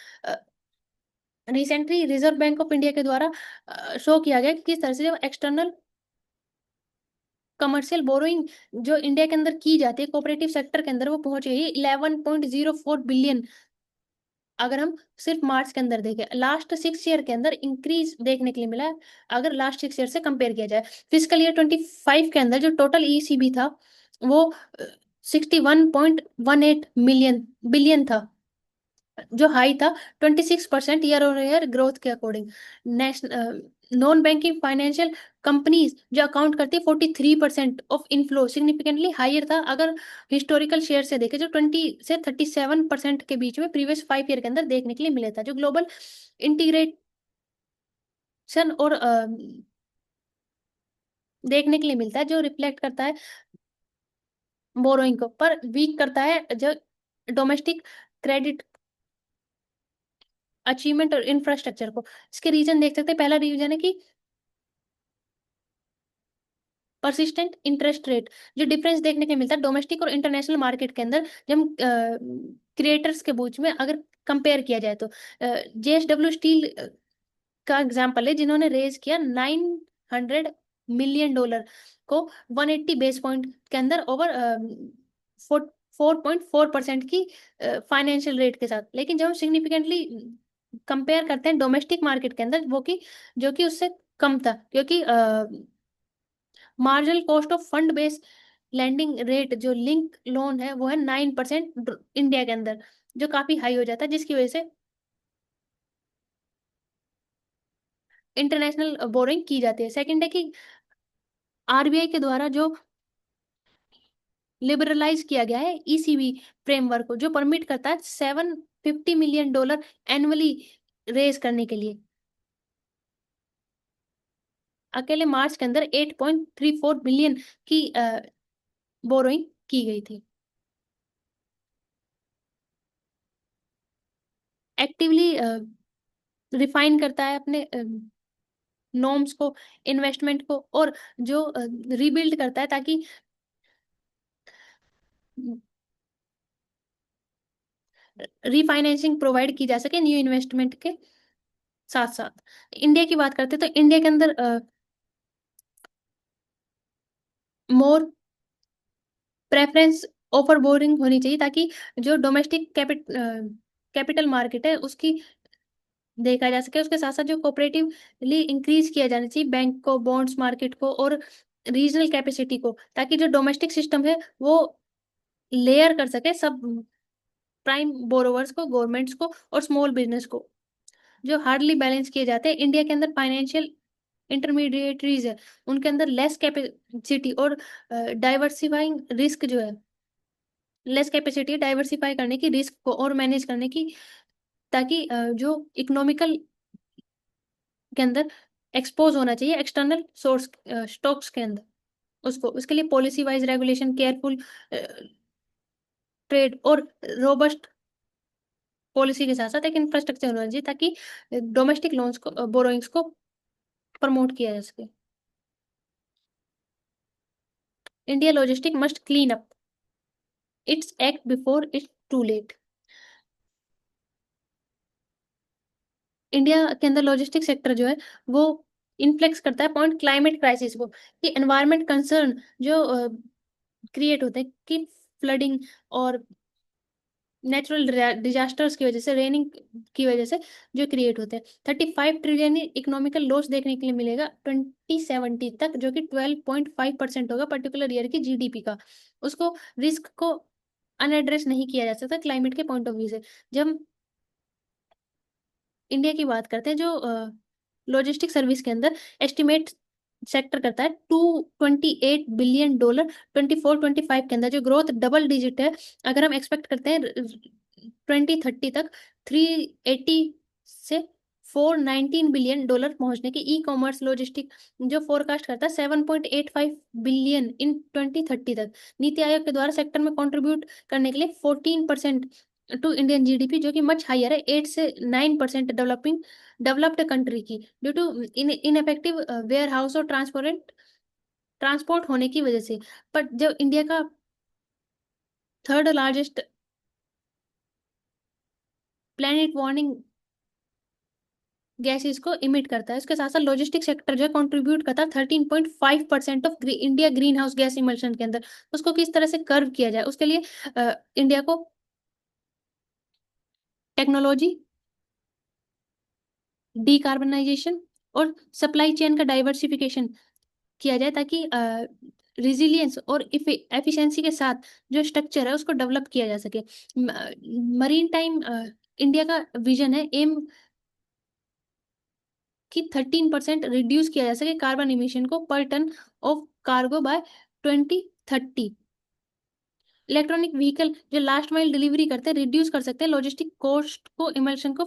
Recently reserve bank of India के द्वारा show किया गया कि किस तरह से जब external commercial borrowing जो इंडिया के अंदर की जाती है कोऑपरेटिव सेक्टर के अंदर, वो पहुंच गई है 11.04 बिलियन। अगर हम सिर्फ मार्च के अंदर देखें, लास्ट 6 ईयर के अंदर इंक्रीज देखने के लिए मिला है, अगर लास्ट 6 ईयर से कंपेयर किया जाए। फिजिकल ईयर 25 के अंदर जो टोटल ECB था वो 61.18 बिलियन था, जो हाई था 26% ईयर ऑन ईयर ग्रोथ के according. National non banking financial companies जो अकाउंट करती है 43% ऑफ इनफ्लो, सिग्निफिकेंटली हायर था अगर हिस्टोरिकल शेयर से देखे, जो 20 से 37% के बीच में प्रीवियस 5 ईयर के अंदर देखने के लिए मिला था, जो ग्लोबल इंटीग्रेशन और देखने के लिए मिलता है, जो रिफ्लेक्ट करता है बोरोइंग को, पर वीक करता है जो डोमेस्टिक क्रेडिट अचीवमेंट और इंफ्रास्ट्रक्चर को। इसके रीजन देख सकते हैं, पहला रीजन है कि परसिस्टेंट इंटरेस्ट रेट, जो डिफरेंस देखने के मिलता है डोमेस्टिक और इंटरनेशनल मार्केट के अंदर, जब हम क्रिएटर्स के बीच में अगर कंपेयर किया जाए, तो जेएसडब्ल्यू स्टील का एग्जांपल है, जिन्होंने रेज किया $900 मिलियन को 180 बेस पॉइंट के अंदर ओवर 4.4% की फाइनेंशियल रेट के साथ। लेकिन जब हम सिग्निफिकेंटली कंपेयर करते हैं डोमेस्टिक मार्केट के अंदर, वो कि जो कि उससे कम था, क्योंकि marginal cost of fund based landing rate जो लिंक लोन है वो है 9% इंडिया के अंदर, जो काफी हाई हो जाता है, जिसकी वजह से इंटरनेशनल बोरिंग की जाती है। सेकंड है कि आरबीआई के द्वारा जो लिबरलाइज किया गया है ईसीबी फ्रेमवर्क को, जो परमिट करता है $750 मिलियन एनुअली रेज करने के लिए। अकेले मार्च के अंदर 8.34 बिलियन की बोरोइंग की गई थी। एक्टिवली रिफाइन करता है अपने नॉर्म्स को, इन्वेस्टमेंट को, और जो रिबिल्ड करता है ताकि रीफाइनेंसिंग प्रोवाइड की जा सके न्यू इन्वेस्टमेंट के साथ साथ। इंडिया की बात करते हैं तो इंडिया के अंदर मोर प्रेफरेंस ऑफर बोरिंग होनी चाहिए, ताकि जो डोमेस्टिक कैपिटल मार्केट है उसकी देखा जा सके। उसके साथ साथ जो कोऑपरेटिवली इंक्रीज किया जाना चाहिए बैंक को, बॉन्ड्स मार्केट को, और रीजनल कैपेसिटी को, ताकि जो डोमेस्टिक सिस्टम है वो लेयर कर सके सब प्राइम बोरोवर्स को, गवर्नमेंट्स को और स्मॉल बिजनेस को, जो हार्डली बैलेंस किए जाते हैं। इंडिया के अंदर फाइनेंशियल इंटरमीडिएटरीज है, उनके अंदर लेस कैपेसिटी और डाइवर्सिफाइंग रिस्क जो है, लेस कैपेसिटी डाइवर्सिफाई करने की, रिस्क को और मैनेज करने की, ताकि जो इकोनॉमिकल के अंदर एक्सपोज होना चाहिए एक्सटर्नल सोर्स स्टॉक्स के अंदर, उसको, उसके लिए policy wise regulation, careful trade और रोबस्ट पॉलिसी के साथ साथ एक इंफ्रास्ट्रक्चर होना चाहिए, ताकि डोमेस्टिक लोन्स को, बोरोइंग्स को प्रमोट किया जा सके। India logistic must clean up its act before it's too late. India के अंदर लॉजिस्टिक सेक्टर जो है वो इन्फ्लेक्स करता है पॉइंट क्लाइमेट क्राइसिस को, कि एनवायरमेंट कंसर्न जो क्रिएट होते हैं, कि फ्लडिंग और नेचुरल डिजास्टर्स की वजह से, रेनिंग की वजह से जो क्रिएट होते हैं। 35 ट्रिलियन इकोनॉमिकल लॉस देखने के लिए मिलेगा 2070 तक, जो कि 12.5% होगा पर्टिकुलर ईयर की जीडीपी का। उसको रिस्क को अनएड्रेस नहीं किया जा सकता क्लाइमेट के पॉइंट ऑफ व्यू से। जब हम इंडिया की बात करते हैं, जो लॉजिस्टिक सर्विस के अंदर एस्टिमेट सेक्टर करता है $228 बिलियन 24-25 के अंदर, जो ग्रोथ डबल डिजिट है। अगर हम एक्सपेक्ट करते हैं 2030 तक 380 से $419 बिलियन पहुंचने की, ई कॉमर्स लॉजिस्टिक जो फोरकास्ट करता है 7.85 बिलियन इन 2030 तक। नीति आयोग के द्वारा सेक्टर में कंट्रीब्यूट करने के लिए 14% टू इंडियन जीडीपी, जो कि मच हायर है 8 से 9% डेवलप्ड कंट्री की, due to ineffective warehouse और ट्रांसपोर्ट होने की वजह से। पर जब इंडिया का third largest planet warming gases को इमिट करता है, उसके साथ साथ लॉजिस्टिक सेक्टर जो है कंट्रीब्यूट करता है 13.5% of India green house gas emulsion के अंदर। उसको किस तरह से कर्व किया जाए, उसके लिए इंडिया को टेक्नोलॉजी, डीकार्बनाइजेशन और सप्लाई चेन का डाइवर्सिफिकेशन किया जाए, ताकि रिजिलियंस और एफिशिएंसी के साथ जो स्ट्रक्चर है उसको डेवलप किया जा सके। मरीन टाइम इंडिया का विजन है, एम कि 13% रिड्यूस किया जा सके कार्बन इमिशन को पर ton of cargo by 2030। Electronic vehicle जो लास्ट माइल डिलीवरी करते हैं रिड्यूस कर सकते हैं लॉजिस्टिक कॉस्ट को, इमल्शन को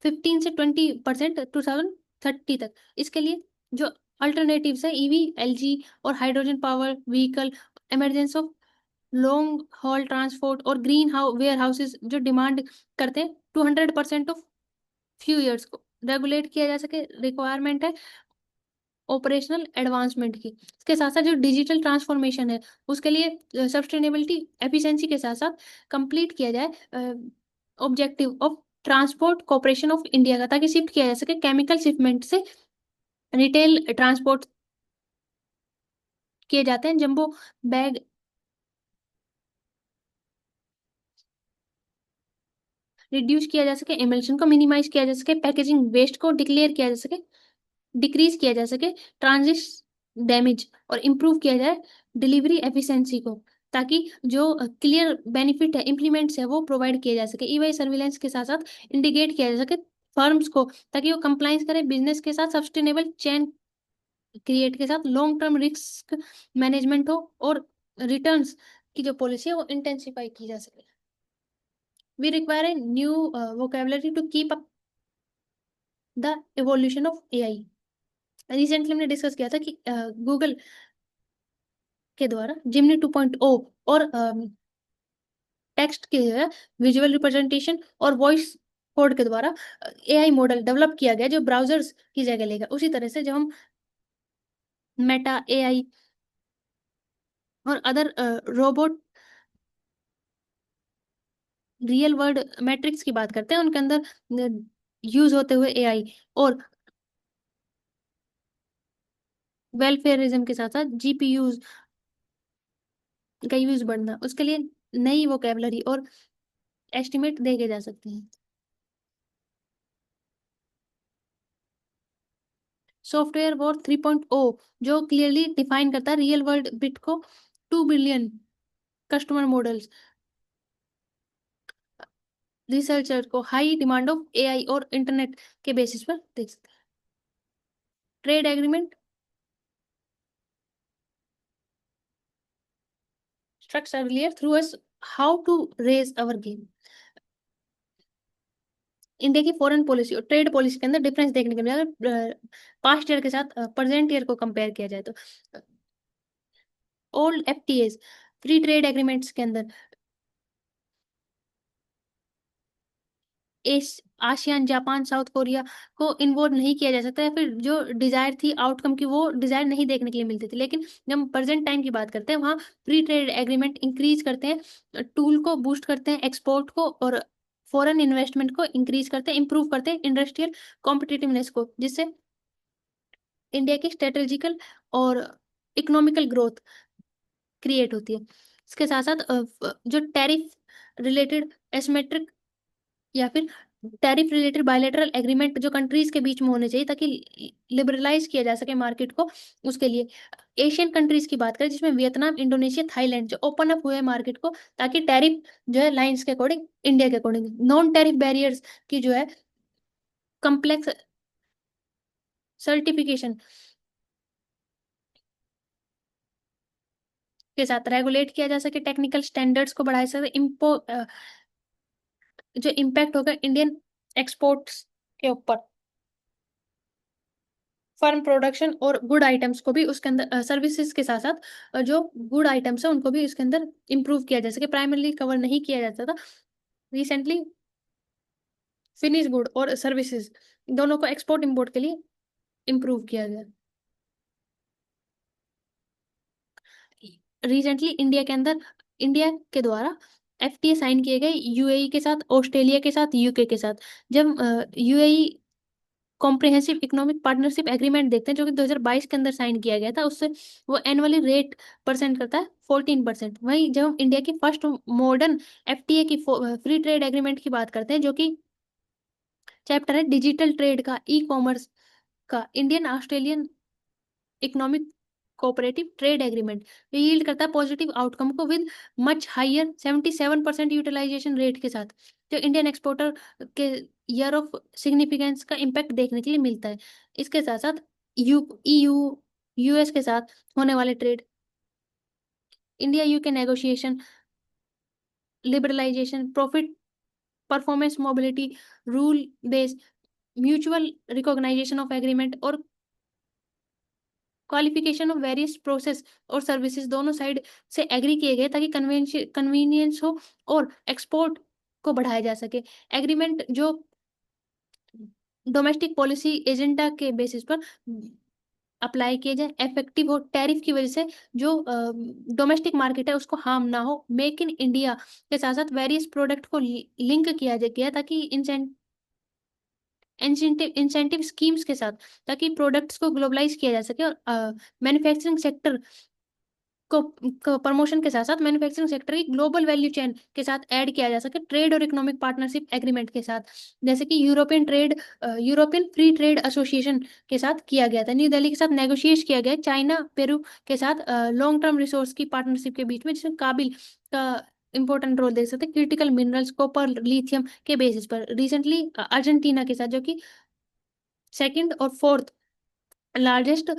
15 से 20% 2030 तक। इसके लिए जो अल्टरनेटिव्स है ईवी, एलजी और hydrogen power vehicle, emergence of long haul transport और ग्रीन वेयर हाउसेज जो डिमांड करते हैं 200% ऑफ फ्यू ईयर्स को रेगुलेट किया जा सके, रिक्वायरमेंट है ऑपरेशनल एडवांसमेंट की। इसके साथ साथ जो डिजिटल ट्रांसफॉर्मेशन है उसके लिए सस्टेनेबिलिटी एफिशिएंसी के साथ साथ कंप्लीट किया जाए objective of transport corporation of India का, ताकि शिफ्ट किया जा सके केमिकल शिपमेंट से रिटेल ट्रांसपोर्ट किए जाते हैं, जंबो बैग रिड्यूस किया जा सके, एमिशन को मिनिमाइज किया जा सके, पैकेजिंग वेस्ट को डिक्लेयर किया जा सके, डिक्रीज किया जा सके, ट्रांजिट डैमेज और इम्प्रूव किया जाए डिलीवरी एफिशिएंसी को, ताकि जो क्लियर बेनिफिट है इम्प्लीमेंट्स है वो प्रोवाइड किए जा सके। ईवाई सर्विलेंस के साथ साथ इंडिकेट किया जा सके फर्म्स को, ताकि वो कंप्लाइंस करें बिजनेस के साथ, सस्टेनेबल चेन क्रिएट के साथ, लॉन्ग टर्म रिस्क मैनेजमेंट हो और रिटर्न्स की जो पॉलिसी है वो इंटेंसिफाई की जा सके। We require a new vocabulary to keep up the evolution of AI. Recently हमने डिस्कस किया था कि गूगल के द्वारा जिमनी 2.0 और टेक्स्ट के जो है विजुअल रिप्रेजेंटेशन और वॉइस कोड के द्वारा एआई मॉडल डेवलप किया गया जो ब्राउजर्स की जगह लेगा। उसी तरह से जब हम मेटा एआई और other robot real world matrix की बात करते हैं, उनके अंदर यूज होते हुए एआई और वेलफेयरिज्म के साथ साथ जीपीयूज का यूज बढ़ना, उसके लिए नई वोकेबलरी और एस्टिमेट देखे जा सकते हैं। सॉफ्टवेयर वॉर 3.0 जो क्लियरली डिफाइन करता है रियल वर्ल्ड बिट को 2 बिलियन कस्टमर मॉडल्स, रिसर्चर को हाई डिमांड ऑफ एआई और इंटरनेट के बेसिस पर देख सकते हैं। Trade agreement structure earlier through us how to raise our game. India की फॉरेन पॉलिसी और ट्रेड पॉलिसी के अंदर डिफरेंस देखने को मिला अगर पास्ट ईयर के साथ प्रेजेंट ईयर को कंपेयर किया जाए तो। Old FTS free trade agreements के अंदर S ASEAN, Japan, south Korea को इन्वॉल्व नहीं किया जा सकता, या फिर जो डिजायर थी आउटकम की वो डिजायर नहीं देखने के लिए मिलती थी। लेकिन जब हम प्रेजेंट टाइम की बात करते हैं वहाँ फ्री ट्रेड एग्रीमेंट इंक्रीज करते हैं, टूल को बूस्ट करते हैं, एक्सपोर्ट को और फॉरेन इन्वेस्टमेंट को इंक्रीज करते हैं, इंप्रूव करते हैं इंडस्ट्रियल कॉम्पिटिटिवनेस को, जिससे इंडिया की स्ट्रेटेजिकल और इकोनॉमिकल ग्रोथ क्रिएट होती है। इसके साथ साथ जो टैरिफ रिलेटेड एसिमेट्रिक या फिर टैरिफ रिलेटेड बायलैटरल एग्रीमेंट जो कंट्रीज के बीच में होने चाहिए ताकि लिबरलाइज किया जा सके मार्केट को, उसके लिए एशियन कंट्रीज की बात करें जिसमें वियतनाम, इंडोनेशिया, थाईलैंड जो ओपन अप हुए मार्केट को, ताकि टैरिफ जो है लाइंस के अकॉर्डिंग इंडिया के अकॉर्डिंग नॉन टैरिफ बैरियर्स की जो है कम्प्लेक्स सर्टिफिकेशन के साथ रेगुलेट किया जा सके, टेक्निकल स्टैंडर्ड्स को बढ़ाया सके, जो इम्पैक्ट होगा इंडियन एक्सपोर्ट्स के ऊपर, फर्म प्रोडक्शन और गुड आइटम्स को भी उसके अंदर, सर्विसेज के साथ साथ जो गुड आइटम्स है उनको भी इसके अंदर इंप्रूव किया जा सके, प्राइमरली कवर नहीं किया जाता था। रिसेंटली फिनिश गुड और सर्विसेज दोनों को एक्सपोर्ट इंपोर्ट के लिए इंप्रूव किया गया। रिसेंटली इंडिया के अंदर इंडिया के द्वारा एफटीए साइन किए गए यूएई के साथ, ऑस्ट्रेलिया के साथ, यूके के साथ। जब UAE comprehensive economic partnership agreement देखते हैं जो कि 2022 के अंदर साइन किया गया था, उससे वो एनुअली रेट परसेंट करता है 14%। वहीं जब हम इंडिया की फर्स्ट मॉडर्न एफटीए की फ्री ट्रेड एग्रीमेंट की बात करते हैं जो कि चैप्टर है डिजिटल ट्रेड का, ई कॉमर्स का, Indian Australian economic cooperative trade agreement ये यील्ड करता है पॉजिटिव आउटकम को with much higher 77% utilization rate के साथ, जो इंडियन एक्सपोर्टर के ईयर ऑफ सिग्निफिकेंस का इम्पैक्ट देखने के लिए मिलता है। इसके साथ साथ EU US के साथ होने वाले trade, India UK negotiation, liberalization, profit performance mobility, rule based, mutual recognition of agreement और क्वालिफिकेशन ऑफ वेरियस प्रोसेस और सर्विसेज दोनों साइड से एग्री किए गए ताकि कन्वीनियंस हो और एक्सपोर्ट को बढ़ाया जा सके। एग्रीमेंट जो डोमेस्टिक पॉलिसी एजेंडा के बेसिस पर अप्लाई किए जाए, इफेक्टिव हो, टैरिफ की वजह से जो डोमेस्टिक मार्केट है उसको हार्म ना हो, मेक इन इंडिया के साथ साथ वेरियस प्रोडक्ट को लिंक किया गया ताकि इंसेंटिव स्कीम्स के साथ, ताकि प्रोडक्ट्स को ग्लोबलाइज किया जा सके और मैन्युफैक्चरिंग सेक्टर को प्रमोशन के साथ साथ मैन्युफैक्चरिंग सेक्टर की ग्लोबल वैल्यू चेन के साथ ऐड किया जा सके ट्रेड और इकोनॉमिक पार्टनरशिप एग्रीमेंट के साथ, जैसे कि यूरोपियन फ्री ट्रेड एसोसिएशन के साथ किया गया था, न्यू दिल्ली के साथ नेगोशिएट किया गया चाइना पेरू के साथ लॉन्ग टर्म रिसोर्स की पार्टनरशिप के बीच में, जिसमें काबिल का इंपॉर्टेंट रोल देख सकते हैं क्रिटिकल मिनरल्स कॉपर लिथियम के बेसिस पर। रिसेंटली अर्जेंटीना के साथ, जो कि सेकंड और फोर्थ लार्जेस्ट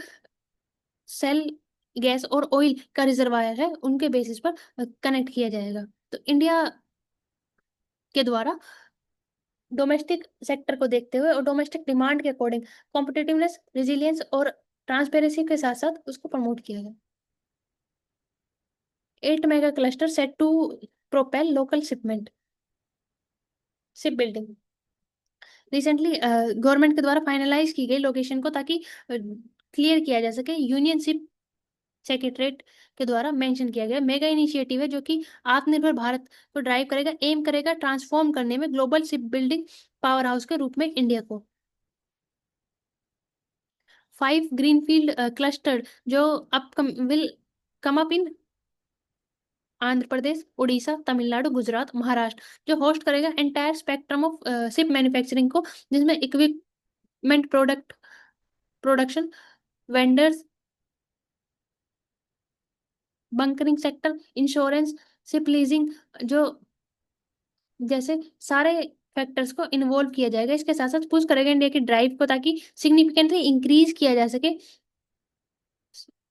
सेल गैस और ऑयल का रिजर्वायर है, उनके बेसिस पर कनेक्ट किया जाएगा। तो इंडिया के द्वारा डोमेस्टिक सेक्टर को देखते हुए और डोमेस्टिक डिमांड के अकॉर्डिंग कॉम्पिटिटिवनेस, रेजिलियंस और ट्रांसपेरेंसी के साथ साथ उसको प्रमोट किया गया। 8 mega cluster set to propel local ship building recently government के द्वारा फाइनलाइज की गई लोकेशन को, ताकि क्लियर किया जा सके। यूनियन शिप सेक्रेटरीट के द्वारा मेंशन किया गया मेगा इनिशिएटिव है, जो कि आत्मनिर्भर भारत को ड्राइव करेगा, एम करेगा ट्रांसफॉर्म करने में global ship building power house के रूप में इंडिया को। 5 ग्रीनफील्ड क्लस्टर जो will come up in Andhra Pradesh, Orissa, Tamil Nadu, Gujarat, Maharashtra, जो होस्ट करेगा entire spectrum of ship manufacturing को, जिसमें equipment production, vendors, bunkering sector, insurance, ship leasing, जो जैसे सारे फैक्टर्स को इन्वॉल्व किया जाएगा। इसके साथ साथ पुश करेगा इंडिया की ड्राइव को, ताकि सिग्निफिकेंटली इंक्रीज किया जा सके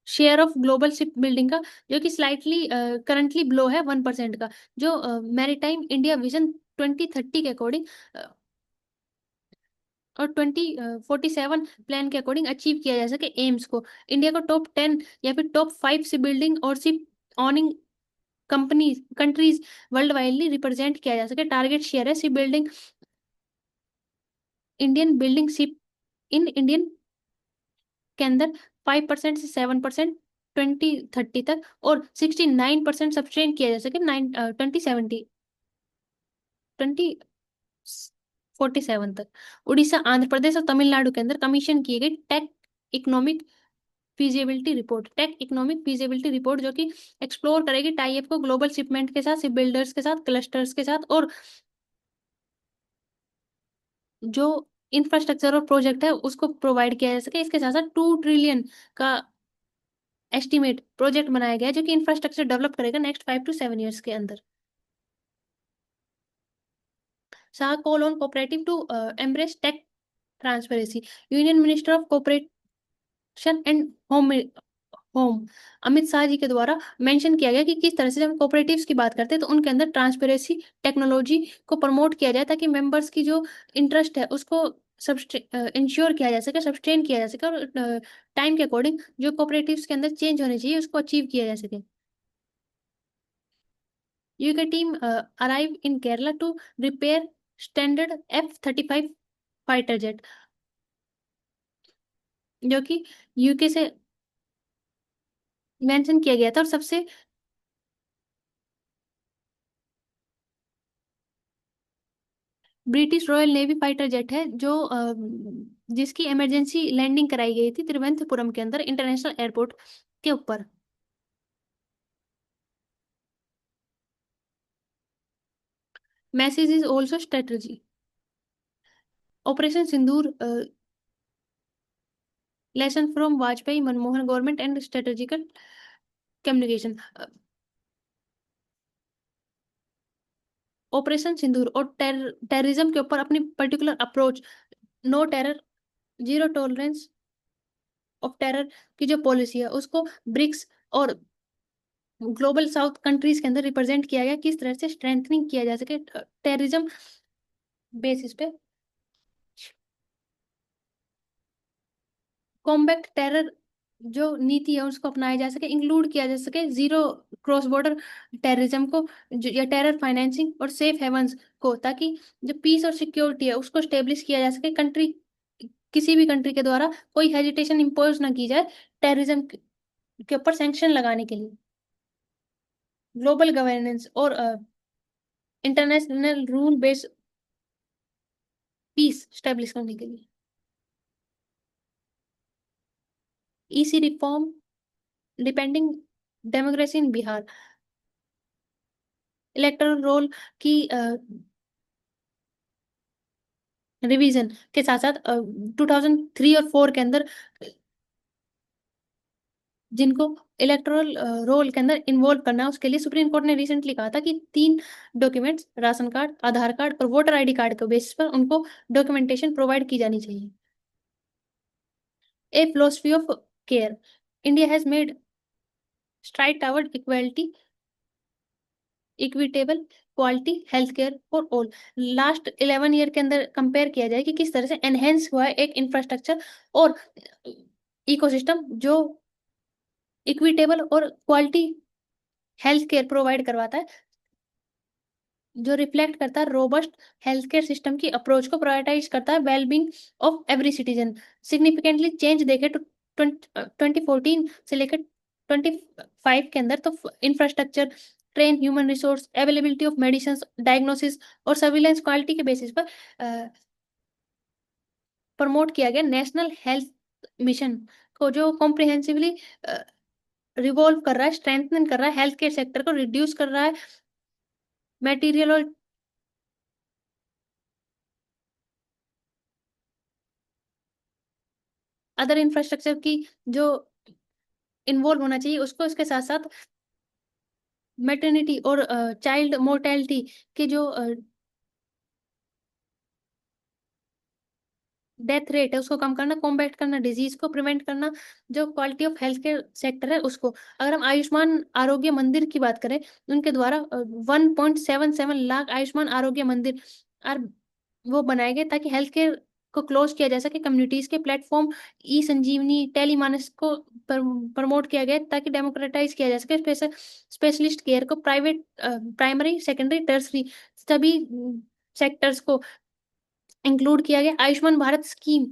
share of global ship building का, जो कि स्लाइटली करंटली बिलो है 1% का, जो मैरीटाइम इंडिया विजन 2030 के अकॉर्डिंग और 2047 प्लान के अकॉर्डिंग अचीव किया जा सके एम्स को। इंडिया को टॉप 10 या फिर टॉप 5 शिप बिल्डिंग और ship ऑनिंग countries world widely represent किया जा सके। टारगेट शेयर है ship building Indian building ship in Indian के अंदर 5% से 7% 2030 तक, और 69% सब्सटेन किया जा सके 2047 तक। उड़ीसा, आंध्र प्रदेश और तमिलनाडु के अंदर कमीशन की गई टेक इकोनॉमिक फीजिबिलिटी रिपोर्ट, जो कि एक्सप्लोर करेगी टाई अप को ग्लोबल शिपमेंट के साथ, शिप बिल्डर्स के साथ, क्लस्टर्स के साथ, और जो इंफ्रास्ट्रक्चर और प्रोजेक्ट है उसको प्रोवाइड किया जा सके। इसके साथ साथ 2 ट्रिलियन का एस्टिमेट प्रोजेक्ट बनाया गया है, जो कि इंफ्रास्ट्रक्चर डेवलप करेगा नेक्स्ट 5 to 7 ईयर्स के अंदर। Shah call on cooperative to embrace tech transparency, union minister of cooperation and home Amit Shah ji के द्वारा मेंशन किया गया कि किस तरह से जब हम कोऑपरेटिव्स की बात करते हैं तो उनके अंदर ट्रांसपेरेंसी टेक्नोलॉजी को प्रमोट किया जाए, ताकि मेंबर्स की जो इंटरेस्ट है उसको इंश्योर किया जा सके, सब्सटेन किया जा सके, और टाइम के अकॉर्डिंग जो कोऑपरेटिव्स के अंदर चेंज होने चाहिए उसको अचीव किया जा सके। UK team arrive in Kerala to repair standard F-35 fighter jet, जो कि यूके से मेंशन किया गया था, और सबसे British royal navy fighter jet है, जो जिसकी इमरजेंसी लैंडिंग कराई गई थी तिरुवनंतपुरम के अंदर इंटरनेशनल एयरपोर्ट के ऊपर। Message is also strategy, operation Sindoor lesson from Vajpayee Manmohan government and strategical communication. Operation Sindoor और टेररिज्म के ऊपर अपनी particular approach, no terror, zero tolerance of terror की जो पॉलिसी है उसको ब्रिक्स और ग्लोबल साउथ कंट्रीज के अंदर रिप्रेजेंट किया गया, किस तरह से स्ट्रेंथनिंग किया जा सके टेररिज्म बेसिस पे, कॉम्बैट टेरर जो नीति है उसको अपनाया जा सके, इंक्लूड किया जा सके जीरो क्रॉस बॉर्डर टेररिज्म को, या टेरर फाइनेंसिंग और सेफ हेवंस को, ताकि जो पीस और सिक्योरिटी है उसको स्टेब्लिश किया जा सके। कंट्री, किसी भी कंट्री के द्वारा कोई हेजिटेशन इम्पोज ना की जाए टेररिज्म के ऊपर सैंक्शन लगाने के लिए। ग्लोबल गवर्नेंस और international rule based peace establish करने के लिए। EC reform depending democracy in Bihar, electoral roll की रिवीजन के साथ साथ 2003 और 4 के अंदर जिनको इलेक्टोरल रोल के अंदर इन्वॉल्व करना है, उसके लिए सुप्रीम कोर्ट ने रिसेंटली कहा था कि 3 documents, ration card, Aadhaar card और वोटर आईडी कार्ड के बेसिस पर उनको डॉक्यूमेंटेशन प्रोवाइड की जानी चाहिए। A philosophy of care, India has made stride toward equality, equitable quality health care for all. Last 11 year के अंदर कंपेयर किया जाए कि किस तरह से एनहेंस हुआ है एक इंफ्रास्ट्रक्चर और इकोसिस्टम जो इक्विटेबल और क्वालिटी हेल्थ केयर प्रोवाइड करवाता है, जो रिफ्लेक्ट करता है रोबस्ट हेल्थ केयर सिस्टम की अप्रोच को, प्रायोरिटाइज करता है wellbeing of every citizen. Significantly change देखे तो 2014 से लेकर 25 के अंदर तो infrastructure, train, human resource, availability of medicine, diagnosis और सर्विलेंस क्वालिटी के बेसिस पर प्रमोट किया गया नेशनल हेल्थ मिशन को, जो कॉम्प्रिहेंसिवली रिवॉल्व कर रहा है, स्ट्रेंथन कर रहा है हेल्थ केयर सेक्टर को, रिड्यूस कर रहा है मटेरियल और अदर इंफ्रास्ट्रक्चर की जो इन्वॉल्व होना चाहिए उसको, इसके साथ साथ मैटरनिटी और चाइल्ड मोर्टेलिटी के जो डेथ रेट है उसको कम करना, कॉम्बैट करना डिजीज को, प्रिवेंट करना, जो quality of health care sector है उसको। अगर हम आयुष्मान आरोग्य मंदिर की बात करें, उनके द्वारा 1.77 लाख आयुष्मान आरोग्य मंदिर आर वो बनाए गए ताकि हेल्थ केयर को क्लोज किया जा सके। कम्युनिटीज के प्लेटफॉर्म ई संजीवनी टेलीमानस को प्रमोट किया गया ताकि डेमोक्रेटाइज किया जा सके स्पेशलिस्ट केयर को, प्राइवेट, प्राइमरी, सेकेंडरी, टर्सरी सभी सेक्टर्स को इंक्लूड किया गया। आयुष्मान भारत स्कीम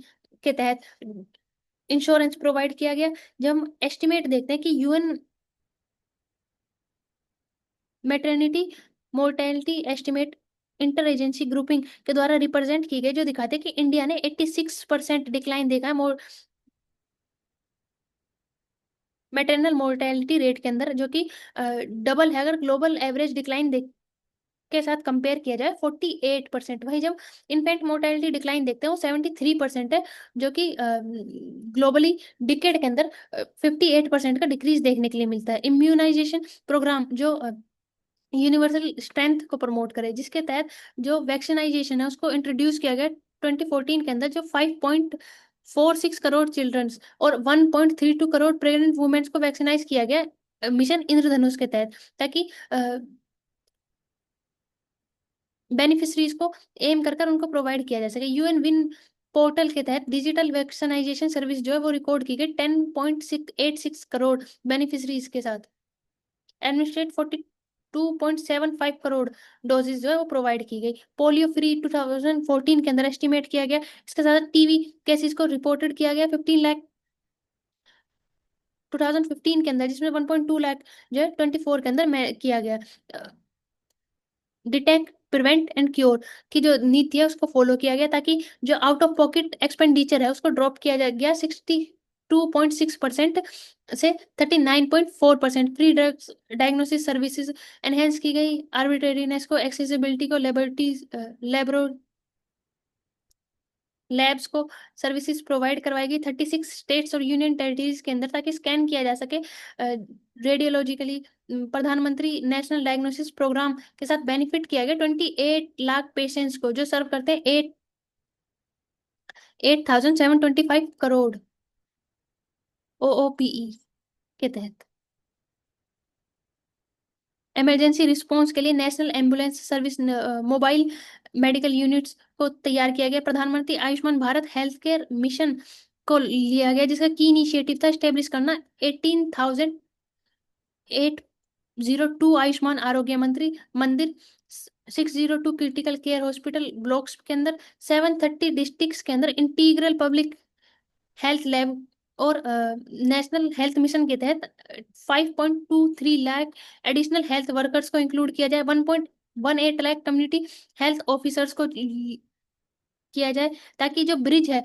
के तहत इंश्योरेंस प्रोवाइड किया गया। जब हम एस्टिमेट देखते हैं कि UN maternity mortality estimate inter agency grouping के द्वारा रिप्रेजेंट की गई, जो दिखाते हैं कि इंडिया ने 86% डिक्लाइन देखा है मैटरनल मोर्टेलिटी रेट के अंदर, जो कि डबल है अगर ग्लोबल एवरेज डिक्लाइन के साथ कंपेयर किया जाए 48%। वही जब इन्फेंट मोर्टेलिटी डिक्लाइन देखते हैं वो 73% है, जो कि ग्लोबली डिकेड के अंदर 58% का डिक्रीज देखने के लिए मिलता है। इम्यूनाइजेशन प्रोग्राम जो यूनिवर्सल स्ट्रेंथ को प्रमोट करे, जिसके तहत जो वैक्सीनाइजेशन है उसको इंट्रोड्यूस किया गया 2014 के अंदर, जो 5.46 करोड़ चिल्ड्रंस और 1.32 करोड़ प्रेग्नेंट वुमेन्स को वैक्सीनाइज किया गया मिशन इंद्रधनुष के तहत, ताकि बेनिफिशरीज को एम कर उनको प्रोवाइड किया जा सके। यूएन विन पोर्टल के तहत डिजिटल वैक्सीनाइजेशन सर्विस जो है वो रिकॉर्ड की गई 10.86 करोड़ बेनिफिशरीज के साथ। एडमिनिस्ट्रेट 42.75 करोड़ डोजेज जो है वो प्रोवाइड की गई। पोलियो फ्री 2014 के अंदर एस्टिमेट किया गया। इसके साथ टीवी केसेस को रिपोर्टेड किया गया 15 लाख 2015 के अंदर, जिसमें 1.2 लाख जो है 24 के अंदर में किया गया। डिटेक्ट, प्रिवेंट एंड क्योर की जो नीति है उसको फॉलो किया गया, ताकि जो आउट ऑफ पॉकेट एक्सपेंडिचर है उसको ड्रॉप किया जा गया 62.6% से 39.4%। Free drugs diagnosis services enhance की गई। आर्बिट्रेरीनेस को, एक्सेसिबिलिटी को, लेबोरेटरीज लैब्स को सर्विसेज प्रोवाइड करवाएगी 36 स्टेट्स और यूनियन टेरिटरीज के अंदर, ताकि स्कैन किया जा सके रेडियोलॉजिकली। प्रधानमंत्री नेशनल डायग्नोसिस प्रोग्राम के साथ बेनिफिट किया गया 28 लाख पेशेंट्स को, जो सर्व करते हैं 8,725 करोड़ OOPE के तहत। इमरजेंसी रिस्पांस के लिए national ambulance service mobile medical units को तैयार किया गया। प्रधानमंत्री Ayushman Bharat health care mission को लिया गया, जिसका की इनिशिएटिव था स्टेब्लिश करना 18,802 आयुष्मान आरोग्य मंदिर, 602 क्रिटिकल केयर हॉस्पिटल ब्लॉक्स के अंदर, 730 डिस्ट्रिक्ट्स के अंदर इंटीग्रल पब्लिक हेल्थ लैब, और नेशनल हेल्थ मिशन के तहत 5.23 लाख एडिशनल हेल्थ वर्कर्स को इंक्लूड किया जाए। 1.18 लाख कम्युनिटी हेल्थ ऑफिसर्स को किया जाए, ताकि जो ब्रिज है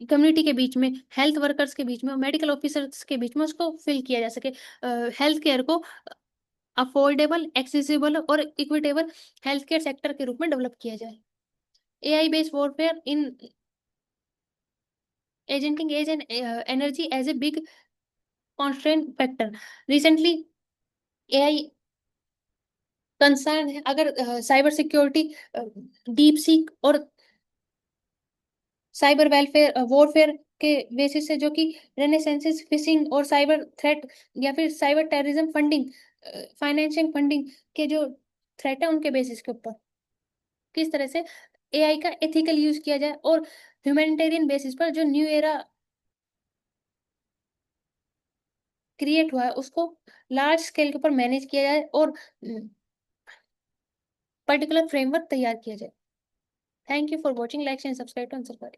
कम्युनिटी के बीच में, हेल्थ वर्कर्स के बीच में, मेडिकल ऑफिसर्स के बीच में, उसको फिल किया जा सके। हेल्थ केयर को अफोर्डेबल, एक्सेसिबल और इक्विटेबल हेल्थ केयर सेक्टर के रूप में डेवलप किया जाए। AI based warfare in agenting age and energy as a big constraint factor. Recently AI concern है, अगर साइबर सिक्योरिटी, डीप सीक और साइबर वेलफेयर वॉरफेयर के बेसिस से, जो कि रेनेसेंसिस फिशिंग और साइबर थ्रेट या फिर cyber terrorism funding, financing funding के जो थ्रेट है, उनके बेसिस के ऊपर किस तरह से AI का एथिकल यूज किया जाए, और ह्यूमैनिटेरियन बेसिस पर जो न्यू एरा क्रिएट हुआ है, उसको लार्ज स्केल के ऊपर मैनेज किया जाए और पर्टिकुलर फ्रेमवर्क तैयार किया जाए। Thank you for watching, like and subscribe to answer.